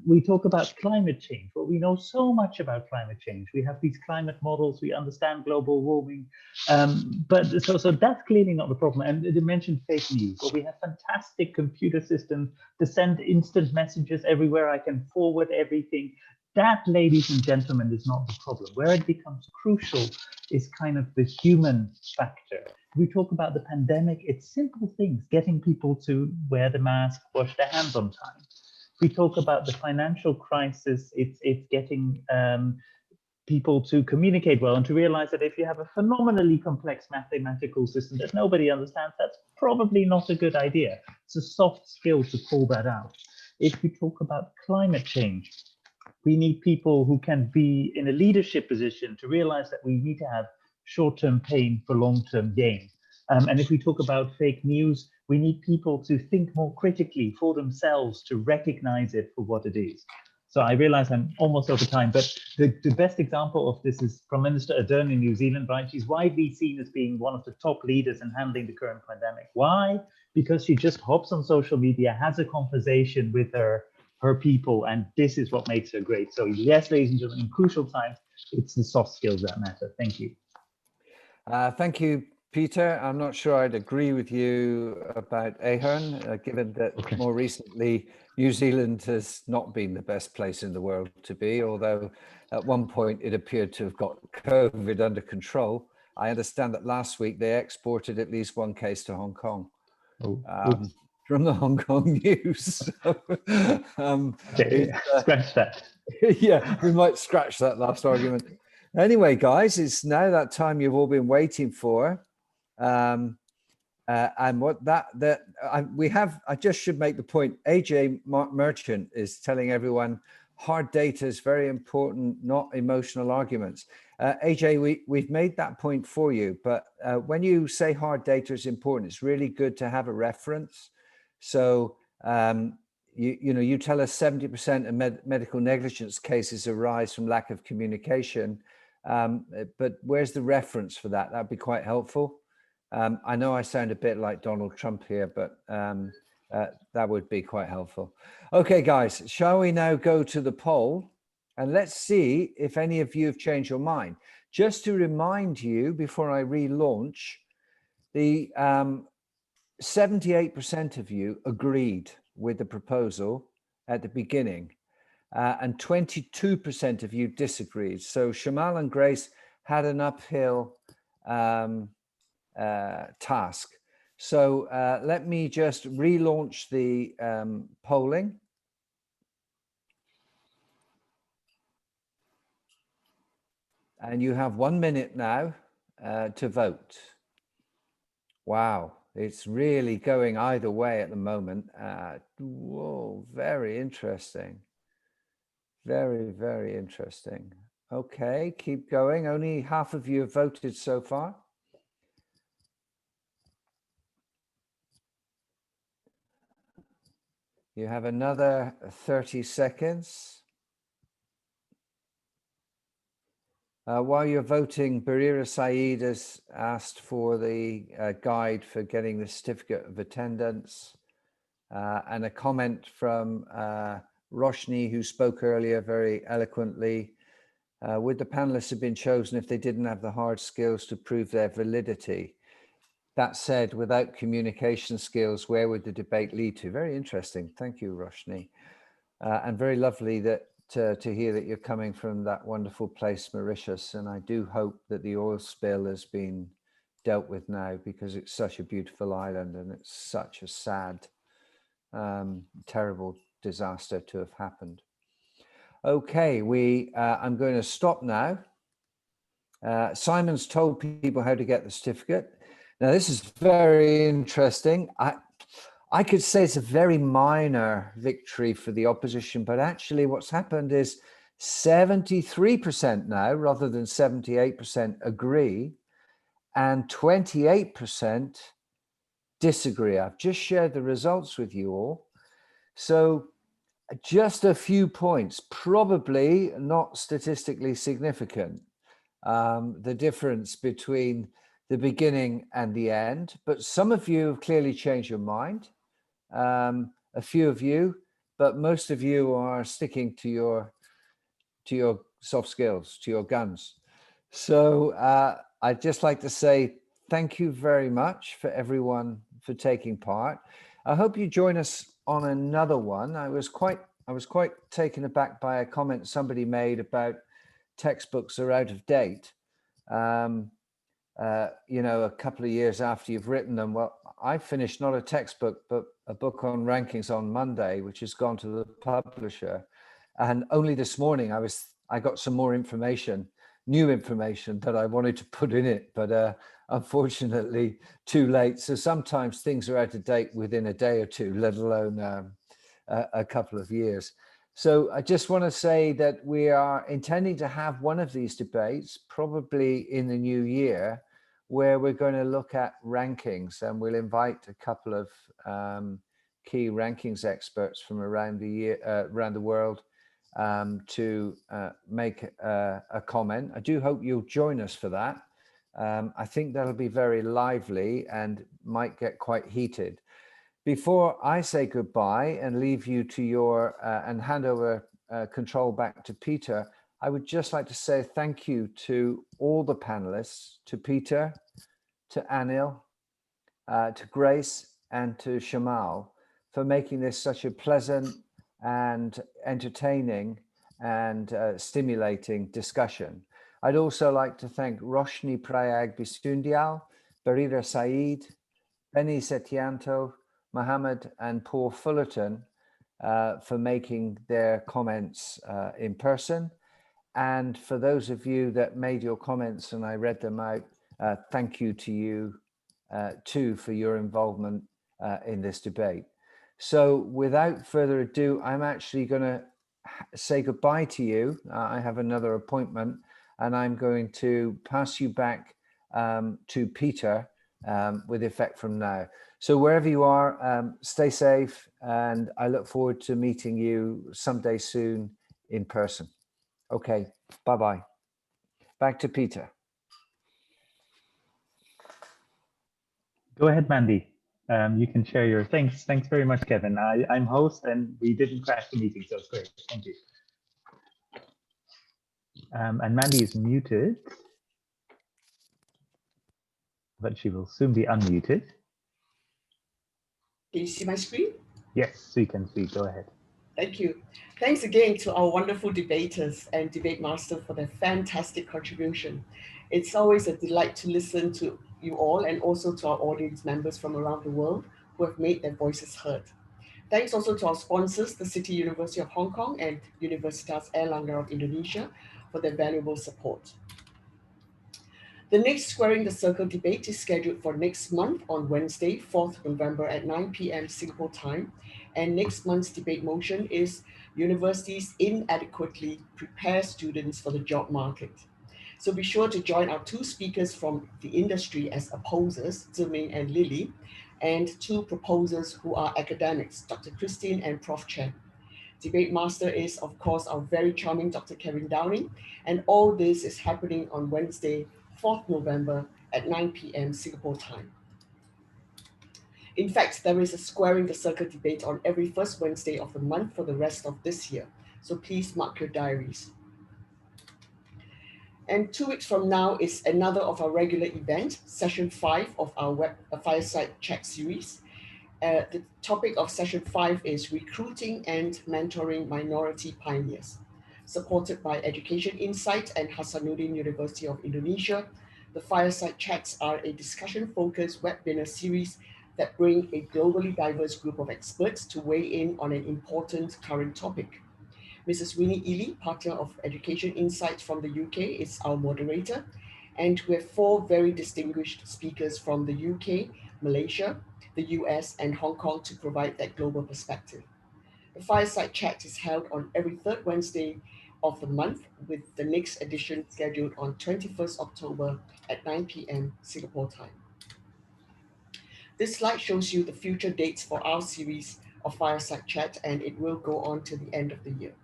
We talk about climate change. Well, we know so much about climate change. We have these climate models. We understand global warming. But so that's clearly not the problem. And they mentioned fake news. Well, we have fantastic computer systems to send instant messages everywhere. I can forward everything. That, ladies and gentlemen, is not the problem. Where it becomes crucial is kind of the human factor. We talk about the pandemic. It's simple things, getting people to wear the mask, wash their hands on time. We talk about the financial crisis. It's getting people to communicate well and to realize that if you have a phenomenally complex mathematical system that nobody understands, that's probably not a good idea. It's a soft skill to call that out. If we talk about climate change, we need people who can be in a leadership position to realize that we need to have short-term pain for long-term gain. And if we talk about fake news, we need people to think more critically for themselves, to recognize it for what it is. So I realize I'm almost over time, but the best example of this is Prime Minister Ardern in New Zealand, right? She's widely seen as being one of the top leaders in handling the current pandemic. Why? Because she just hops on social media, has a conversation with her people, and this is what makes her great. So yes, ladies and gentlemen, in crucial times, it's the soft skills that matter. Thank you. Thank you, Peter. I'm not sure I'd agree with you about Ahern, given that more recently New Zealand has not been the best place in the world to be, although at one point it appeared to have got COVID under control. I understand that last week they exported at least one case to Hong Kong. From the Hong Kong news. Scratch that. Yeah, we might scratch that last argument. Anyway, guys, it's now that time you've all been waiting for. And what I just should make the point, AJ Merchant is telling everyone hard data is very important, not emotional arguments. AJ, we've made that point for you, but when you say hard data is important, it's really good to have a reference. So, you tell us 70% of medical negligence cases arise from lack of communication, but where's the reference for that? That'd be quite helpful. I know I sound a bit like Donald Trump here, but that would be quite helpful. Okay, guys, shall we now go to the poll? And let's see if any of you have changed your mind. Just to remind you, before I relaunch, the 78% of you agreed with the proposal at the beginning, and 22% of you disagreed. So Shamal and Grace had an uphill task. So let me just relaunch the polling. And you have 1 minute now to vote. Wow, It's really going either way at the moment. Whoa, very interesting. Very, very interesting. Okay, keep going. Only half of you have voted so far. You have another 30 seconds. While you're voting, Barira Saeed has asked for the guide for getting the certificate of attendance, and a comment from Roshni, who spoke earlier very eloquently. Would the panelists have been chosen if they didn't have the hard skills to prove their validity? That said, without communication skills, where would the debate lead to? Very interesting. Thank you, Roshni. And very lovely that to hear that you're coming from that wonderful place, Mauritius. And I do hope that the oil spill has been dealt with now, because it's such a beautiful island and it's such a sad, terrible disaster to have happened. Okay, I'm going to stop now. Simon's told people how to get the certificate. Now, this is very interesting. I could say it's a very minor victory for the opposition, but actually what's happened is 73% now, rather than 78%, agree, and 28% disagree. I've just shared the results with you all. So just a few points, probably not statistically significant, the difference between the beginning and the end, but some of you have clearly changed your mind. A few of you, but most of you are sticking to your soft skills, to your guns. So I'd just like to say thank you very much for everyone for taking part. I hope you join us on another one. I was quite taken aback by a comment somebody made about textbooks are out of date. You know, a couple of years after you've written them. Well, I finished not a textbook, but a book on rankings on Monday, which has gone to the publisher. And only this morning I got some more information, new information that I wanted to put in it, but unfortunately too late. So sometimes things are out of date within a day or two, let alone a couple of years. So I just want to say that we are intending to have one of these debates probably in the new year, where we're going to look at rankings, and we'll invite a couple of key rankings experts from around the world to make a comment. I do hope you'll join us for that. I think that'll be very lively and might get quite heated. Before I say goodbye and leave you to your and hand over control back to Peter, I would just like to say thank you to all the panelists, to Peter, to Anil, to Grace, and to Shamal for making this such a pleasant and entertaining and stimulating discussion. I'd also like to thank Roshni Prayag Bisundial, Barira Saeed, Benny Setianto, Mohammed, and Paul Fullerton for making their comments in person. And for those of you that made your comments and I read them out, thank you to you too for your involvement in this debate. So without further ado, I'm actually going to say goodbye to you. I have another appointment, and I'm going to pass you back to Peter with effect from now. So wherever you are, stay safe, and I look forward to meeting you someday soon in person. Okay, bye-bye. Back to Peter. Go ahead, Mandy. You can share your thanks. Thanks very much, Kevin. I'm host, and we didn't crash the meeting, so it's great. Thank you. And Mandy is muted, but she will soon be unmuted. Can you see my screen? Yes, we can see. Go ahead. Thank you. Thanks again to our wonderful debaters and debate master for their fantastic contribution. It's always a delight to listen to you all, and also to our audience members from around the world who have made their voices heard. Thanks also to our sponsors, the City University of Hong Kong and Universitas Airlangga of Indonesia, for their valuable support. The next Squaring the Circle debate is scheduled for next month on Wednesday, 4th November at 9 p.m. Singapore time. And next month's debate motion is Universities Inadequately Prepare Students for the Job Market. So be sure to join our two speakers from the industry as opposers, Ziming and Lily, and two proposers who are academics, Dr. Christine and Prof. Chen. Debate master is, of course, our very charming Dr. Kevin Downing, and all this is happening on Wednesday, 4th November at 9 p.m. Singapore time. In fact, there is a Squaring the Circle debate on every first Wednesday of the month for the rest of this year, so please mark your diaries. And 2 weeks from now is another of our regular event, session 5 of our Fireside Chat series. The topic of session 5 is Recruiting and Mentoring Minority Pioneers. Supported by Education Insight and Hasanuddin University of Indonesia, the Fireside Chats are a discussion-focused webinar series that bring a globally diverse group of experts to weigh in on an important current topic. Mrs. Winnie Ely, partner of Education Insight from the UK, is our moderator, and we have 4 very distinguished speakers from the UK, Malaysia, the US, and Hong Kong to provide that global perspective. The Fireside Chat is held on every third Wednesday of the month, with the next edition scheduled on 21st October at 9 p.m. Singapore time. This slide shows you the future dates for our series of Fireside Chat, and it will go on to the end of the year.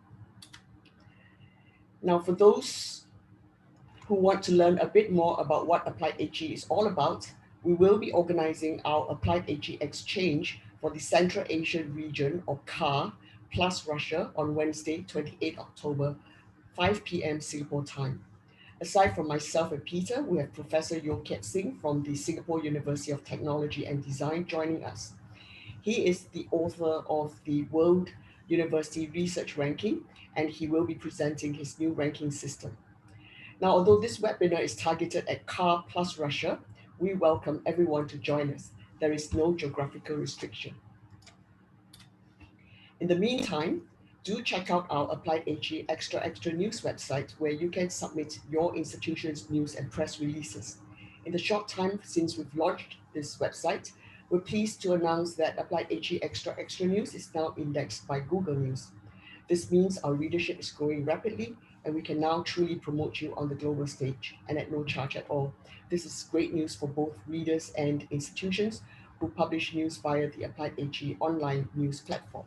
Now, for those who want to learn a bit more about what Applied HE is all about, we will be organizing our Applied HE Exchange for the Central Asian region, or CAR, plus Russia on Wednesday, 28 October, 5 p.m. Singapore time. Aside from myself and Peter, we have Professor Yeo Kiat Singh from the Singapore University of Technology and Design joining us. He is the author of the World University Research Ranking, and he will be presenting his new ranking system. Now, although this webinar is targeted at CAR plus Russia, we welcome everyone to join us. There is no geographical restriction. In the meantime, do check out our Applied HE Extra News website, where you can submit your institution's news and press releases. In the short time since we've launched this website, we're pleased to announce that Applied HE Extra News is now indexed by Google News. This means our readership is growing rapidly, and we can now truly promote you on the global stage and at no charge at all. This is great news for both readers and institutions who publish news via the Applied HE online news platform.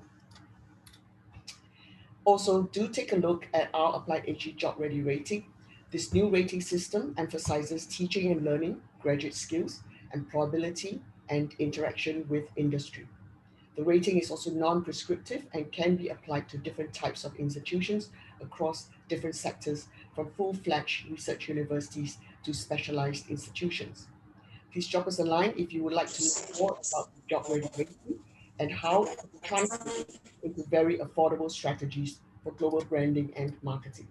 Also, do take a look at our Applied HE Job Ready rating. This new rating system emphasizes teaching and learning, graduate skills, employability, and interaction with industry. The rating is also non-prescriptive and can be applied to different types of institutions across different sectors, from full-fledged research universities to specialized institutions. Please drop us a line if you would like to know more about the Job Ready rating and how it translates into very affordable strategies for global branding and marketing.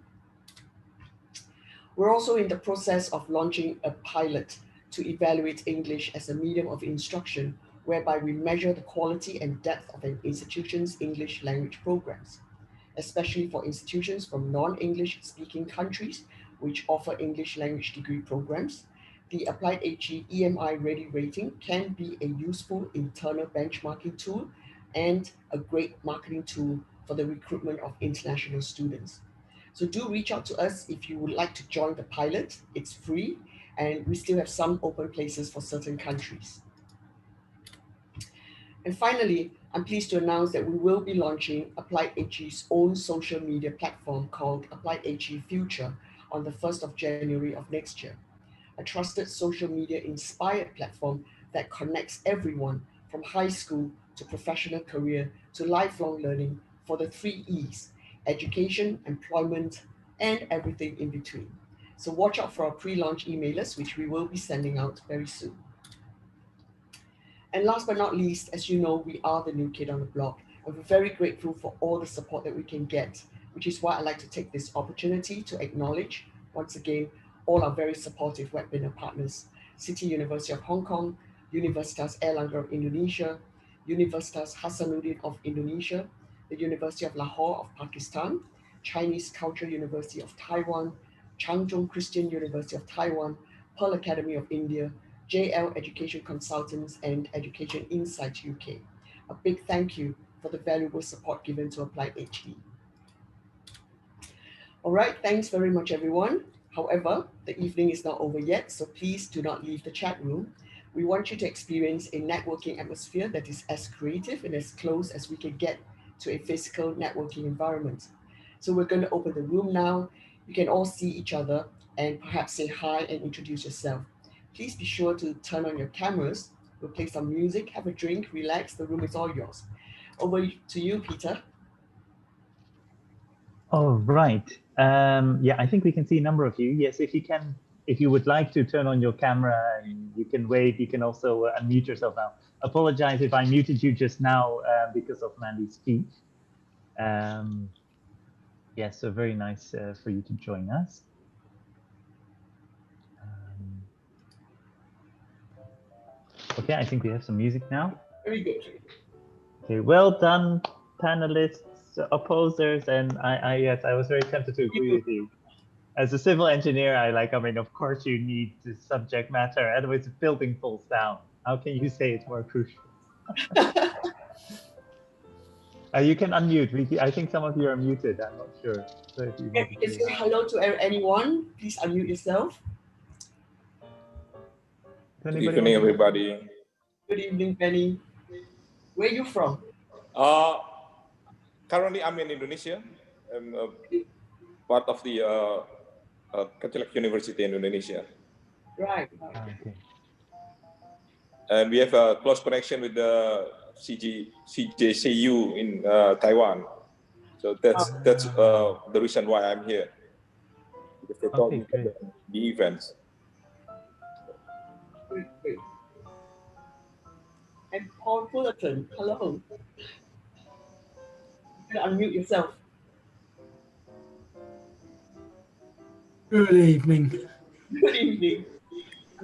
We're also in the process of launching a pilot to evaluate English as a medium of instruction, whereby we measure the quality and depth of an institution's English language programs, especially for institutions from non-English speaking countries which offer English language degree programs. The Applied HE EMI Ready rating can be a useful internal benchmarking tool and a great marketing tool for the recruitment of international students. So do reach out to us if you would like to join the pilot. It's free, and we still have some open places for certain countries. And finally, I'm pleased to announce that we will be launching Applied HE's own social media platform called Applied HE Future on the 1st of January of next year. A trusted social media inspired platform that connects everyone from high school to professional career to lifelong learning for the 3 E's: education, employment, and everything in between. So watch out for our pre-launch emailers, which we will be sending out very soon. And last but not least, as you know, we are the new kid on the block, and we're very grateful for all the support that we can get, which is why I'd like to take this opportunity to acknowledge, once again, all our very supportive webinar partners: City University of Hong Kong, Universitas Airlangga of Indonesia, Universitas Hasanuddin of Indonesia, the University of Lahore of Pakistan, Chinese Cultural University of Taiwan, Changzhou Christian University of Taiwan, Pearl Academy of India, JL Education Consultants, and Education Insight UK. A big thank you for the valuable support given to Applied HE. All right, thanks very much, everyone. However, the evening is not over yet, so please do not leave the chat room. We want you to experience a networking atmosphere that is as creative and as close as we can get to a physical networking environment. So we're going to open the room now. You can all see each other and perhaps say hi and introduce yourself. Please be sure to turn on your cameras. We'll play some music, have a drink, relax. The room is all yours. Over to you, Peter. All right. Yeah, I think we can see a number of you. Yes, if you would like to turn on your camera and you can wave, you can also unmute yourself now. Apologize if I muted you just now because of Mandy's speech. Yes, so very nice for you to join us. Okay, I think we have some music now. Very good. Okay, well done, panelists, opposers, and yes, I was very tempted to agree with you. As a civil engineer, of course you need the subject matter, otherwise the building falls down. How can you say it's more crucial? You can unmute. I think some of you are muted. I'm not sure. So if you You can say hello to anyone. Please unmute yourself. Good evening, everybody. Good evening, Penny. Where are you from? Currently, I'm in Indonesia. I'm part of the Catholic University in Indonesia. Right. Okay. And we have a close connection with the CJCU in Taiwan. So that's the reason why I'm here. Because they told me the events. Great. And Paul Fullerton, hello. You can unmute yourself. Good evening. Good evening.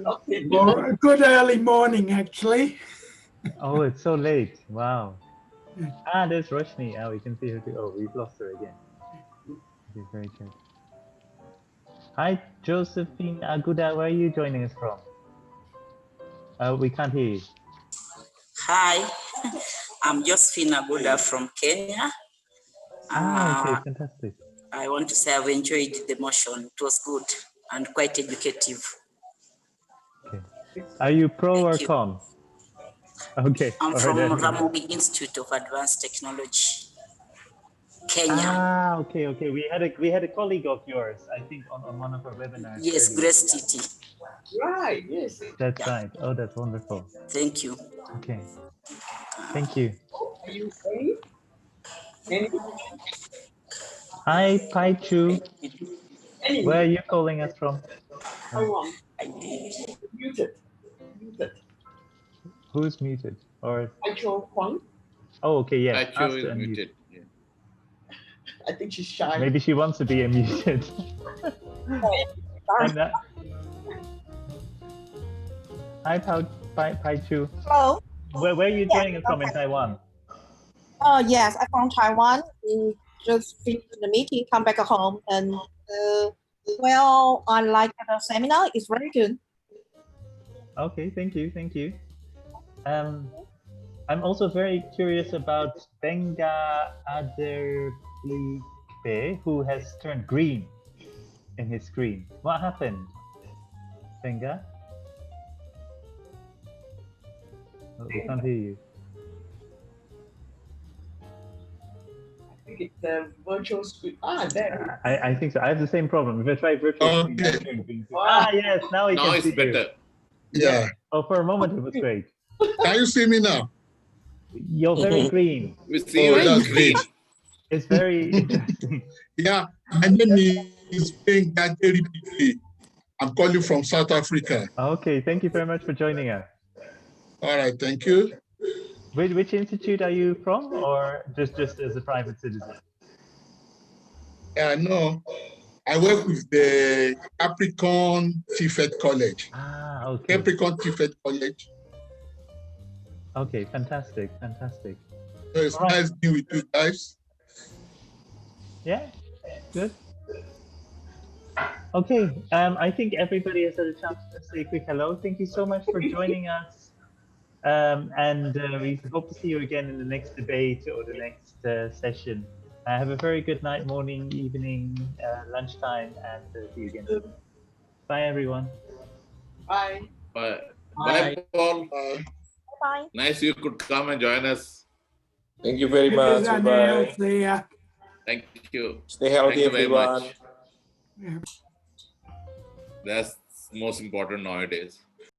Or a good early morning, actually. Oh, it's so late. Wow. There's Roshni. Oh, we can see her too. Oh, we've lost her again. Okay, very good. Hi, Josephine Aguda. Where are you joining us from? We can't hear you. Hi, I'm Josephine Aguda from Kenya. Okay, fantastic. I want to say I've enjoyed the motion. It was good and quite educative. Okay. Are you pro or con? Okay. I'm from Ramogi Institute of Advanced Technology, Kenya. Okay. We had a colleague of yours, I think, on one of our webinars. Yes, earlier. Grace Titi. Right, yes. That's right. Oh, that's wonderful. Thank you. Okay. Thank you. Are you ready? Any? Hi, Pai Chu. Where are you calling us from? Taiwan. Muted. Who's muted? Or Aicho Huang. Oh, okay, yeah. Aicho is muted. Yeah. I think she's shy. Maybe she wants to be unmuted. And, hi, Pai Chu. Hello. Where are you joining us from in Taiwan? Yes, I'm from Taiwan. We just finished the meeting, come back home, and well, I like the seminar. It's very good. Okay, thank you. I'm also very curious about Benga Aderblibe, who has turned green in his screen. What happened, Benga? Oh, we can't hear you. I think it's the virtual screen. There. I think so. I have the same problem. If I try virtual screen. Yes, now it's better. Yeah. Oh, for a moment it was great. Can you see me now? You're very green. We see you that's great. It's very interesting. Yeah, my name is Benga Aderblibe. I'm calling from South Africa. Okay, thank you very much for joining us. All right, thank you. Which institute are you from, or just as a private citizen? No, I work with the Capricorn TFED College. Okay. Capricorn TFED College. Okay, fantastic. So it's nice being with you guys. Yeah, good. Okay, I think everybody has had a chance to say a quick hello. Thank you so much for joining us. And we hope to see you again in the next debate or the next session. Have a very good night, morning, evening, lunchtime, and see you again soon. Bye, everyone. Bye. Bye. Bye. Bye, Paul. Bye. Nice you could come and join us. Thank you very Cheers, much. Anil. Bye. See ya. Thank you. Stay healthy, Thank you very everyone. much. Yeah. That's most important nowadays.